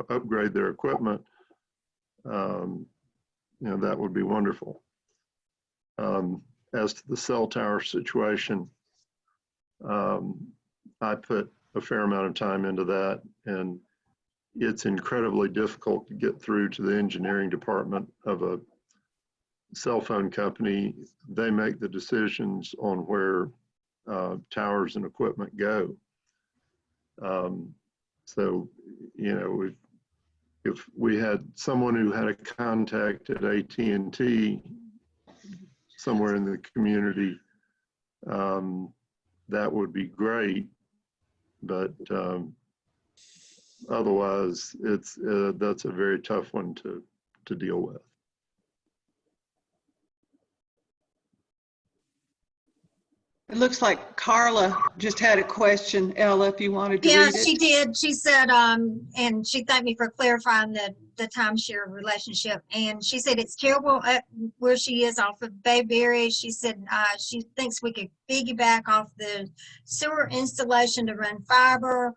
Speaker 5: upgrade their equipment, that would be wonderful. As to the cell tower situation, I put a fair amount of time into that, and it's incredibly difficult to get through to the engineering department of a cell phone company. They make the decisions on where towers and equipment go. So, if we had someone who had a contact at AT&T somewhere in the community, that would be great. But otherwise, that's a very tough one to deal with.
Speaker 1: It looks like Carla just had a question. Ella, if you wanted to
Speaker 6: Yeah,
Speaker 1: read it.
Speaker 6: she did. She said, and she thanked me for clarifying the timeshare relationship. And she said it's terrible where she is off of Bayberry. She said she thinks we could piggyback off the sewer installation to run fiber.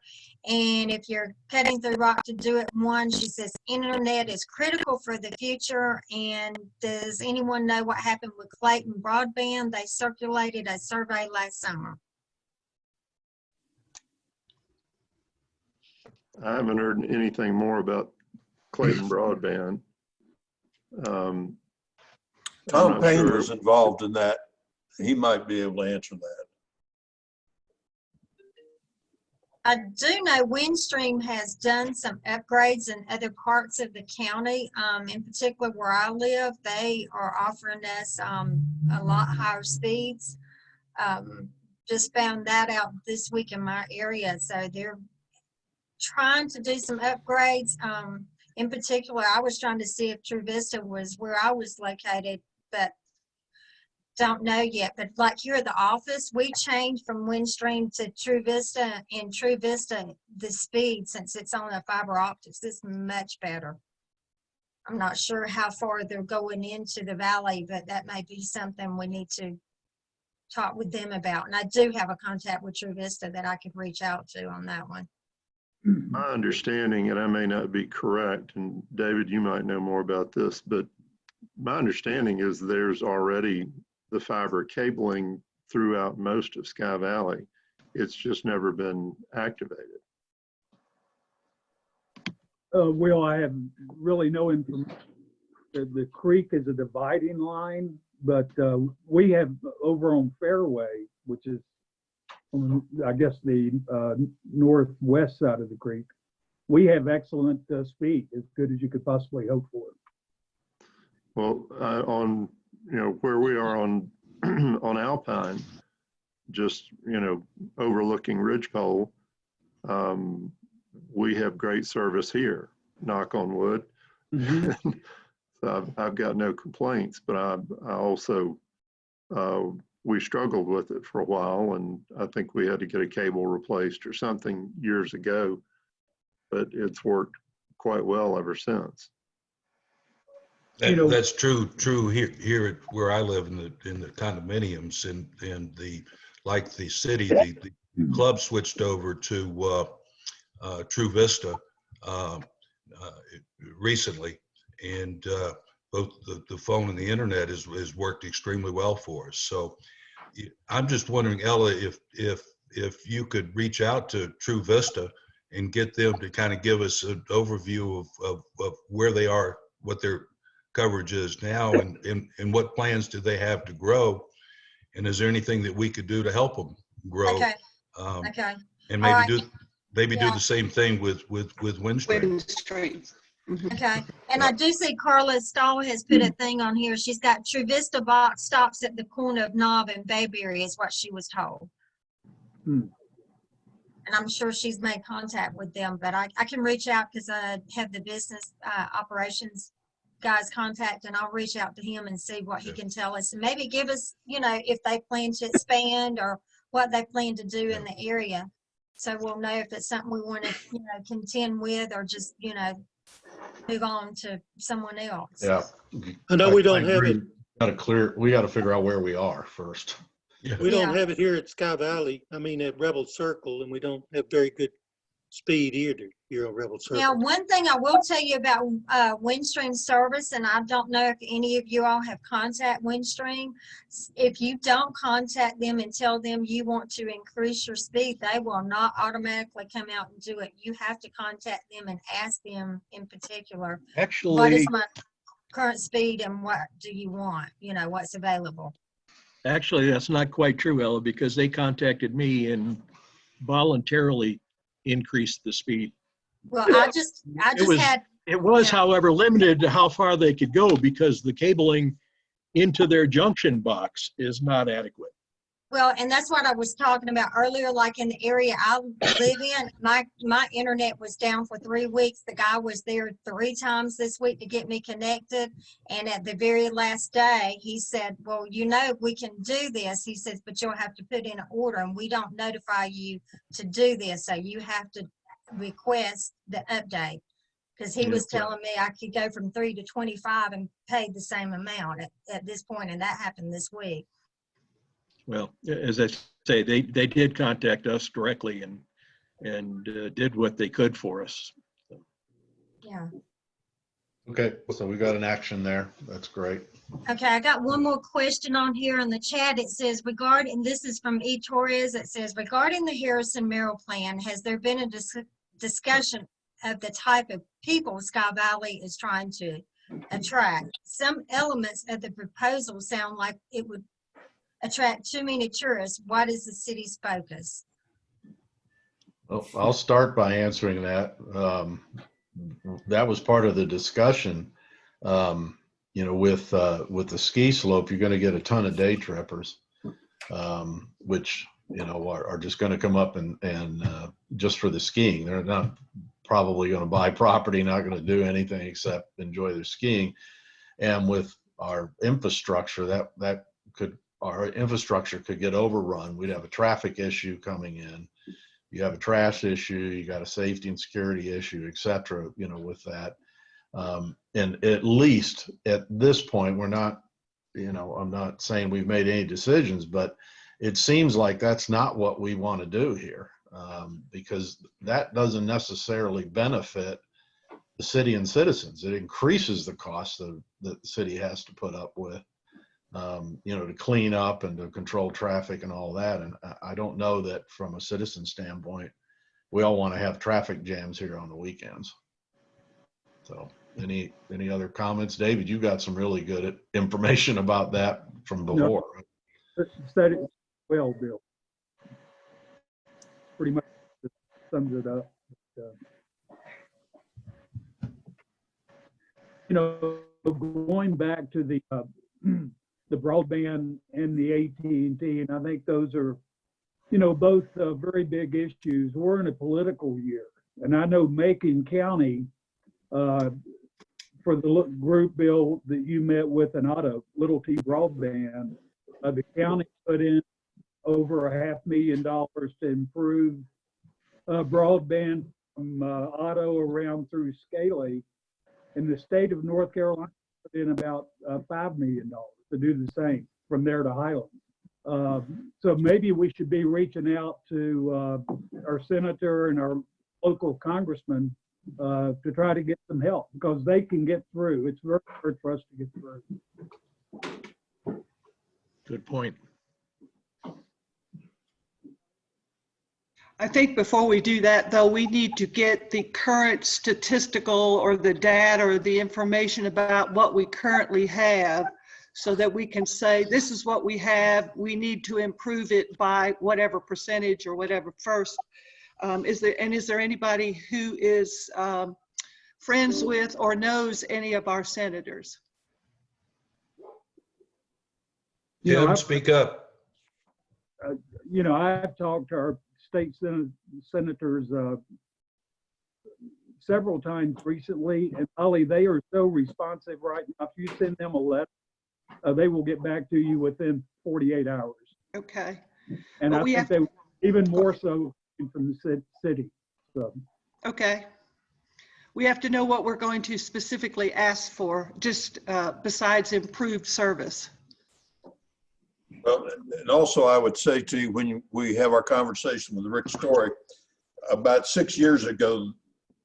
Speaker 6: And if you're cutting through rock to do it, she says internet is critical for the future. And does anyone know what happened with Clayton Broadband? They circulated a survey last summer.
Speaker 5: I haven't heard anything more about Clayton Broadband.
Speaker 4: Tom Payne was involved in that. He might be able to answer that.
Speaker 6: I do know Windstream has done some upgrades in other parts of the county. In particular, where I live, they are offering us a lot higher speeds. Just found that out this week in my area. So they're trying to do some upgrades. In particular, I was trying to see if True Vista was where I was located, but don't know yet. But like here at the office, we changed from Windstream to True Vista, and True Vista, the speed, since it's on a fiber optics, is much better. I'm not sure how far they're going into the valley, but that may be something we need to talk with them about. And I do have a contact with True Vista that I could reach out to on that one.
Speaker 5: My understanding, and I may not be correct, and David, you might know more about this, but my understanding is there's already the fiber cabling throughout most of Sky Valley. It's just never been activated.
Speaker 8: Will, I have really no information. The creek is a dividing line, but we have over on Fairway, which is, I guess, the northwest side of the creek, we have excellent speed, as good as you could possibly hope for.
Speaker 5: Well, on where we are on on Alpine, just overlooking Ridgepole, we have great service here. Knock on wood.
Speaker 8: Mm-hmm.
Speaker 5: So I've got no complaints, but I also we struggled with it for a while, and I think we had to get a cable replaced or something years ago, but it's worked quite well ever since.
Speaker 9: That's true here where I live in the condominiums and like the city, the club switched over to True Vista recently, and both the phone and the internet has worked extremely well for us. So I'm just wondering, Ella, if you could reach out to True Vista and get them to kind of give us an overview of where they are, what their coverage is now, and what plans do they have to grow, And is there anything that we could do to help them grow?
Speaker 6: Okay,
Speaker 9: Um,
Speaker 6: okay.
Speaker 9: And
Speaker 6: All
Speaker 9: maybe
Speaker 6: right.
Speaker 9: do
Speaker 6: Yeah.
Speaker 9: the same thing with Windstream.
Speaker 1: Wind streams. Mhm.
Speaker 6: Okay, and I do see Carla Stahl has put a thing on here. She's got True Vista box stops at the corner of Knob and Bayberry is what she was told.
Speaker 8: Hmm.
Speaker 6: And I'm sure she's made contact with them, but I can reach out because I have the business operations guy's contact, and I'll reach out to him and see what he can tell us. And maybe give us, if they plan to expand or what they plan to do in the area. So we'll know if it's something we want to, contend with or just, move on to someone else.
Speaker 2: Yeah.
Speaker 7: I know we
Speaker 2: I
Speaker 7: don't have
Speaker 2: agree.
Speaker 7: it,
Speaker 2: We got to figure out where we are first.
Speaker 7: we don't
Speaker 6: Yeah.
Speaker 7: have it here at Sky Valley, at Rebel Circle, and we don't have very good speed either here on Rebel
Speaker 6: Now,
Speaker 7: Circle.
Speaker 6: one thing I will tell you about Windstream service, and I don't know if any of you all have contact Windstream. If you don't contact them and tell them you want to increase your speed, they will not automatically come out and do it. You have to contact them and ask them in particular, what
Speaker 3: Actually,
Speaker 6: is my current speed and what do you want? What's available.
Speaker 3: that's not quite true, Ella, because they contacted me and voluntarily increased the speed.
Speaker 6: Well, I just had.
Speaker 3: It was,
Speaker 6: Yeah.
Speaker 3: however, limited to how far they could go because the cabling into their junction box is not adequate.
Speaker 6: Well, and that's what I was talking about earlier, like in the area I live in, my internet was down for 3 weeks. The guy was there 3 times this week to get me connected. And at the very last day, he said, well, we can do this. He says, but you'll have to put in an order and we don't notify you to do this. So you have to request the update. Because he was telling me I could go from 3 to 25 and pay the same amount at this point, and that happened this week.
Speaker 3: Well, as I say, they did contact us directly and did what they could for us.
Speaker 6: Yeah.
Speaker 2: Okay, so we got an action there. That's great.
Speaker 6: Okay, I got one more question on here in the chat. It says this is from E. Torres. It says, regarding the Harrison Merrill plan, has there been a discussion of the type of people Sky Valley is trying to attract? Some elements of the proposal sound like it would attract too many tourists. What is the city's focus?
Speaker 2: Well, I'll start by answering that. That was part of the discussion. With the ski slope, you're going to get a ton of day trippers, which are just going to come up and just for the skiing. They're not probably going to buy property, not going to do anything except enjoy their skiing. And with our infrastructure, our infrastructure could get overrun. We'd have a traffic issue coming in. You have a trash issue, you got a safety and security issue, et cetera, with that. And at least at this point, we're not, I'm not saying we've made any decisions, but it seems like that's not what we want to do here, because that doesn't necessarily benefit the city and citizens. It increases the cost that the city has to put up with, to clean up and to control traffic and all that. And I don't know that from a citizen standpoint, we all want to have traffic jams here on the weekends. So any other comments? David, you got some really good information about that from before.
Speaker 8: No, said it well, Bill. Pretty much sums it up. Going back to the broadband and the AT&T, and I think those are, both very big issues. We're in a political year, and I know Macon County, for the group, Bill, that you met with and Otto, Little T Broadband, the county put in over $500,000 to improve broadband from Otto around through Scaly. And the state of North Carolina put in about $5 million to do the same from there to Highland. So maybe we should be reaching out to our senator and our local congressman to try to get some help, because they can get through. It's very hard for us to get through.
Speaker 3: Good point.
Speaker 1: I think before we do that, though, we need to get the current statistical or the data or the information about what we currently have, so that we can say, this is what we have, we need to improve it by whatever percentage or whatever first. Is there anybody who is friends with or knows any of our senators?
Speaker 8: You know,
Speaker 9: Tim, speak up.
Speaker 8: You know, I've talked to our state senators several times recently, and Ollie, they are so responsive right now. If you send them a letter, they will get back to you within 48 hours.
Speaker 1: Okay.
Speaker 8: And
Speaker 1: But
Speaker 8: I
Speaker 1: we
Speaker 8: think
Speaker 1: have-
Speaker 8: they even more so from the city. So,
Speaker 1: Okay. We have to know what we're going to specifically ask for, just besides improved service.
Speaker 4: Well, and also I would say to you, when we have our conversation with Rick Story, about 6 years ago,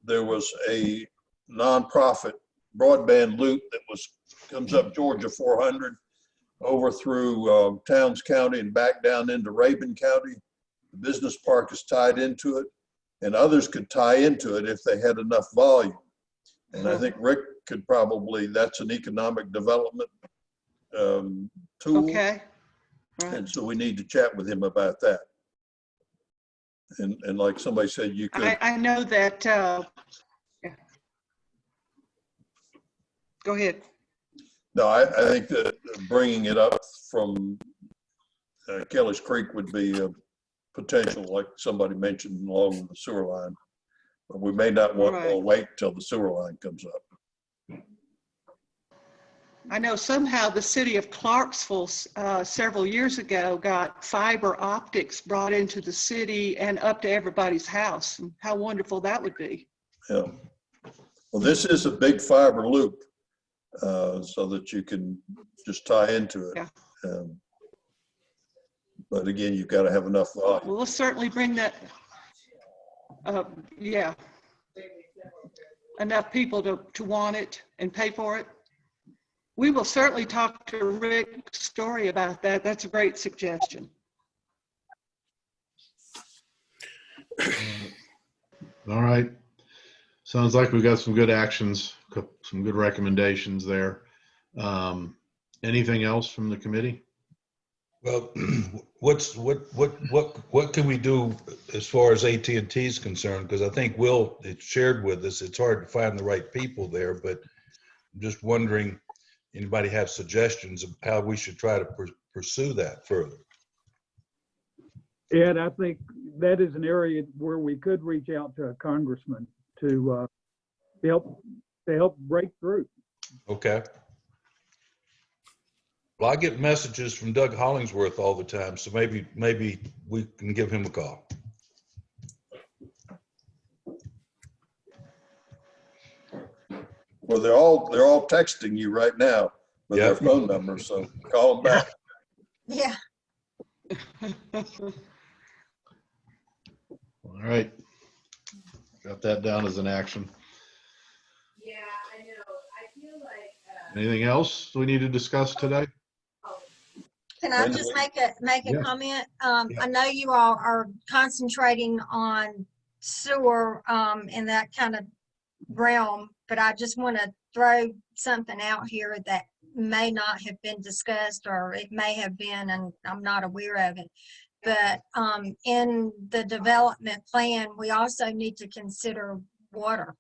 Speaker 4: there was a nonprofit broadband loop that comes up Georgia 400 over through Towns County and back down into Rabun County. The business park is tied into it, and others could tie into it if they had enough volume. And I think Rick could probably, that's an economic development tool.
Speaker 1: Okay. Right.
Speaker 4: And so we need to chat with him about that. And like somebody said, you could.
Speaker 1: I know that. Yeah. Go ahead.
Speaker 4: No, I think that bringing it up from Kelly's Creek would be a potential, like somebody mentioned, along the sewer line. But we may not want to wait till the sewer line comes up.
Speaker 1: I know somehow the city of Clarksville several years ago got fiber optics brought into the city and up to everybody's house. And how wonderful that would be.
Speaker 4: Yeah. Well, this is a big fiber loop so that you can just tie into it.
Speaker 1: Yeah.
Speaker 4: But again, you've got to have enough volume.
Speaker 1: Well, we'll certainly bring that. Yeah. Enough people to want it and pay for it. We will certainly talk to Rick Story about that. That's a great suggestion.
Speaker 2: All right. Sounds like we've got some good actions, some good recommendations there. Anything else from the committee?
Speaker 9: Well, what can we do as far as AT&T is concerned? Because I think Will had shared with us, it's hard to find the right people there, but I'm just wondering, anybody have suggestions of how we should try to pursue that further?
Speaker 8: and I think that is an area where we could reach out to a congressman to help break through.
Speaker 9: Okay. Well, I get messages from Doug Hollingsworth all the time, so maybe we can give him a call.
Speaker 4: Well, they're all texting you right now with their phone numbers, so call them back.
Speaker 6: Yeah.
Speaker 2: All right. Got that down as an action.
Speaker 10: Yeah, I know. I feel like.
Speaker 2: Anything else we need to discuss today?
Speaker 6: Can I just make a
Speaker 2: Yeah.
Speaker 6: comment? I know you all are concentrating on sewer in that kind of realm, but I just want to throw something out here that may not have been discussed, or it may have been, and I'm not aware of it. But in the development plan, we also need to consider water,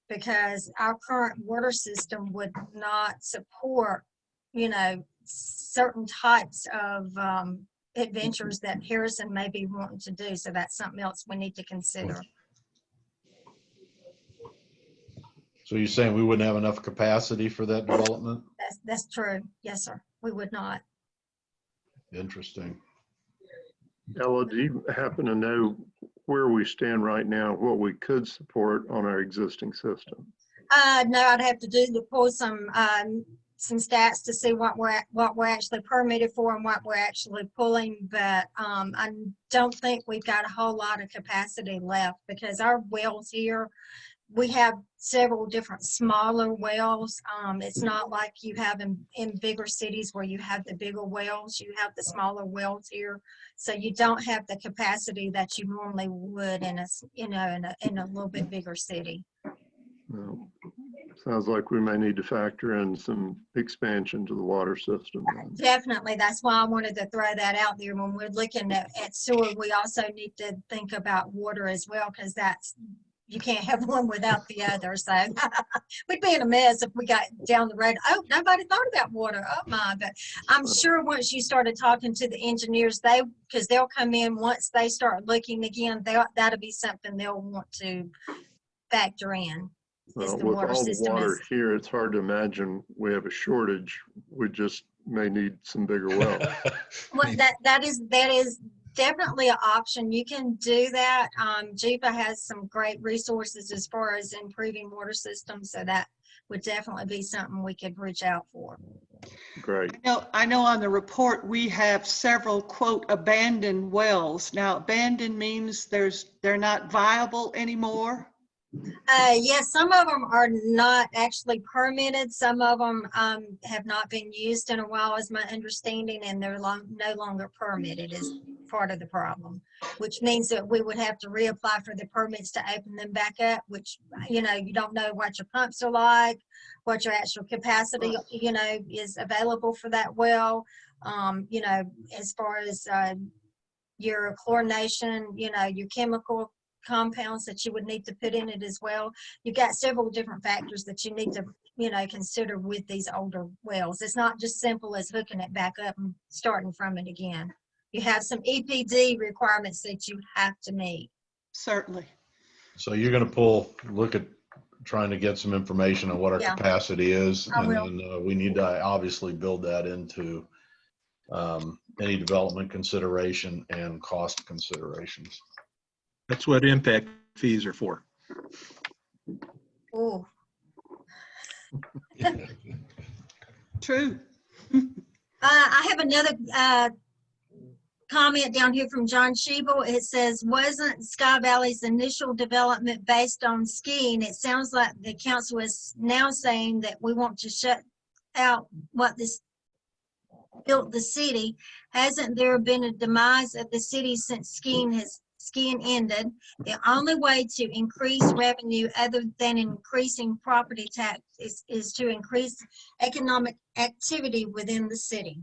Speaker 6: because our current water system would not support, certain types of adventures that Harrison may be wanting to do. So that's something else we need to consider.
Speaker 2: So you're saying we wouldn't have enough capacity for that development?
Speaker 6: That's true. Yes, sir. We would not.
Speaker 2: Interesting.
Speaker 5: Ella, do you happen to know where we stand right now, what we could support on our existing system?
Speaker 6: No, I'd have to pull some stats to see what we're actually permitted for and what we're actually pulling. But I don't think we've got a whole lot of capacity left, because our wells here, we have several different smaller wells. It's not like you have in bigger cities where you have the bigger wells. You have the smaller wells here, so you don't have the capacity that you normally would in a little bit bigger city.
Speaker 5: No. Sounds like we may need to factor in some expansion to the water system.
Speaker 6: Definitely. That's why I wanted to throw that out there. When we're looking at sewer, we also need to think about water as well, because you can't have one without the other. So we'd be in a mess if we got down the road. Oh, nobody thought about water. Oh my, but I'm sure once you started talking to the engineers, because they'll come in once they start looking again, that'll be something they'll want to factor in.
Speaker 5: Well, with all the water here, it's hard to imagine we have a shortage. We just may need some bigger wells.
Speaker 6: Well, that is definitely an option. You can do that. JEPA has some great resources as far as improving water systems, so that would definitely be something we could reach out for.
Speaker 5: Great.
Speaker 1: I know on the report we have several, quote, abandoned wells. Now, abandoned means they're not viable anymore.
Speaker 6: Yes, some of them are not actually permitted. Some of them have not been used in a while, is my understanding, and they're no longer permitted is part of the problem, which means that we would have to reapply for the permits to open them back up, which, you don't know what your pumps are like, what your actual capacity, is available for that well. As far as your chlorination, your chemical compounds that you would need to put in it as well. You've got several different factors that you need to, consider with these older wells. It's not just simple as hooking it back up and starting from it again. You have some EPD requirements that you have to meet.
Speaker 1: Certainly.
Speaker 2: So you're going to look at trying to get some information on what our capacity is.
Speaker 6: I
Speaker 2: And
Speaker 6: will.
Speaker 2: then we need to obviously build that into any development consideration and cost considerations.
Speaker 3: That's what impact fees are for.
Speaker 6: Oh,
Speaker 1: True.
Speaker 6: I have another comment down here from John Shebel. It says, wasn't Sky Valley's initial development based on skiing? It sounds like the council is now saying that we want to shut out what this built the city. Hasn't there been a demise of the city since skiing ended? The only way to increase revenue other than increasing property tax is to increase economic activity within the city.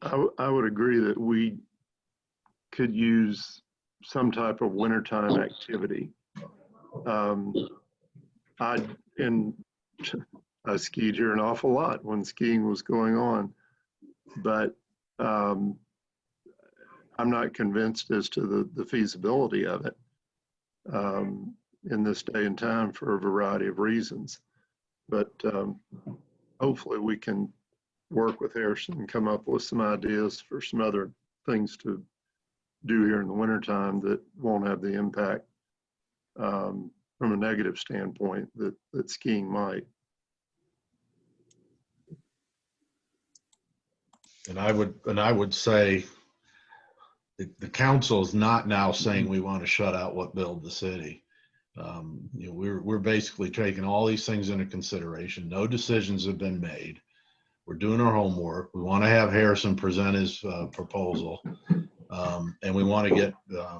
Speaker 5: I would agree that we could use some type of wintertime activity. I skied here an awful lot when skiing was going on, but I'm not convinced as to the feasibility of it in this day and time for a variety of reasons. But hopefully we can work with Harrison and come up with some ideas for some other things to do here in the wintertime that won't have the impact from a negative standpoint that skiing might.
Speaker 2: And I would say the council is not now saying we want to shut out what build the city. We're basically taking all these things into consideration. No decisions have been made. We're doing our homework. We want to have Harrison present his proposal, and we want to get a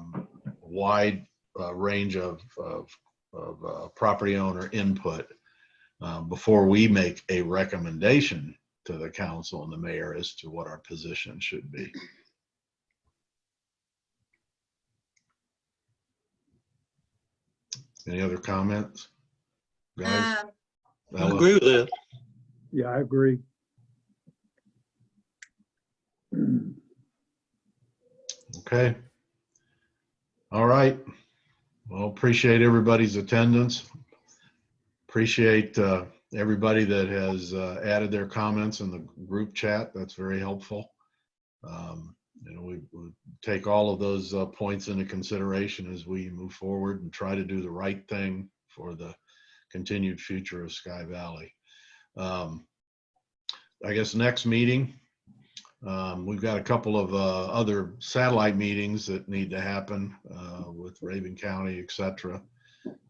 Speaker 2: wide range of property owner input before we make a recommendation to the council and the mayor as to what our position should be. Any other comments, guys?
Speaker 7: I agree with that.
Speaker 8: Yeah, I agree.
Speaker 2: Okay. All right. Well, appreciate everybody's attendance. Appreciate everybody that has added their comments in the group chat. That's very helpful. We take all of those points into consideration as we move forward and try to do the right thing for the continued future of Sky Valley. I guess next meeting, we've got a couple of other satellite meetings that need to happen with Raven County, et cetera,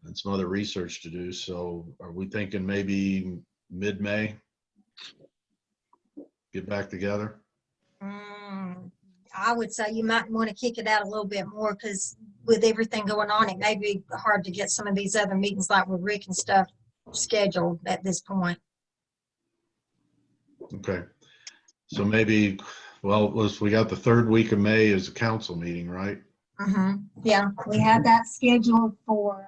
Speaker 2: and some other research to do. So are we thinking maybe mid-May? Get back together?
Speaker 6: I would say you might want to kick it out a little bit more, because with everything going on, it may be hard to get some of these other meetings like with Rick and stuff scheduled at this point.
Speaker 2: Okay. So maybe, well, we got the third week of May as a council meeting, right?
Speaker 6: Yeah, we have that scheduled for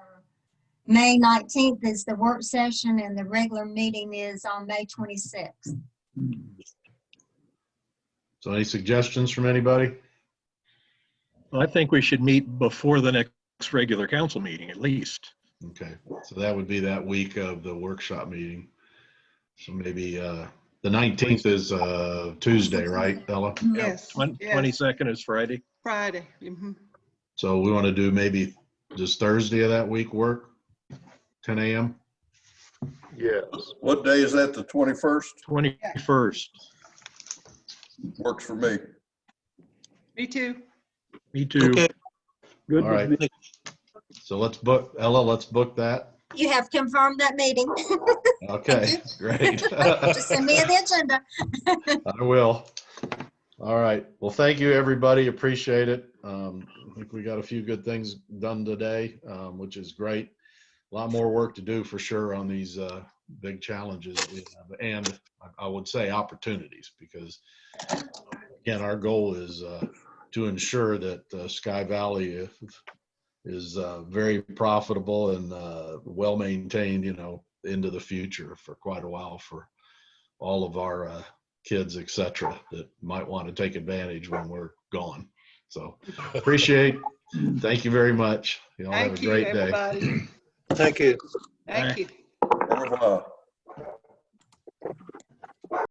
Speaker 6: May 19th is the work session, and the regular meeting is on May 26th.
Speaker 2: So any suggestions from anybody?
Speaker 3: I think we should meet before the next regular council meeting, at least.
Speaker 2: Okay, so that would be that week of the workshop meeting. So maybe the 19th is Tuesday, right, Ella?
Speaker 1: Yes. yes.
Speaker 3: 22nd is Friday.
Speaker 1: Friday. hmm
Speaker 2: So we want to do maybe just Thursday of that week work, 10 a.m.?
Speaker 5: Yes.
Speaker 4: What day is that, the 21st?
Speaker 3: 21st.
Speaker 4: Works for me.
Speaker 1: Me too.
Speaker 3: Me too.
Speaker 7: Okay,
Speaker 8: Good
Speaker 2: All
Speaker 8: with
Speaker 2: right.
Speaker 8: me.
Speaker 2: So let's book, Ella, let's book that.
Speaker 6: You have confirmed that meeting.
Speaker 2: Okay, great.
Speaker 6: Just send me the agenda.
Speaker 2: I will. All right. Well, thank you, everybody. Appreciate it. I think we got a few good things done today, which is great. A lot more work to do for sure on these big challenges that we have, and I would say opportunities, because again, our goal is to ensure that Sky Valley is very profitable and well maintained, into the future for quite a while for all of our kids, et cetera, that might want to take advantage when we're gone. So appreciate. Thank you very much. You all have a
Speaker 1: Thank you,
Speaker 2: great day.
Speaker 1: everybody.
Speaker 7: thank you.
Speaker 1: Thank you.
Speaker 4: Au revoir.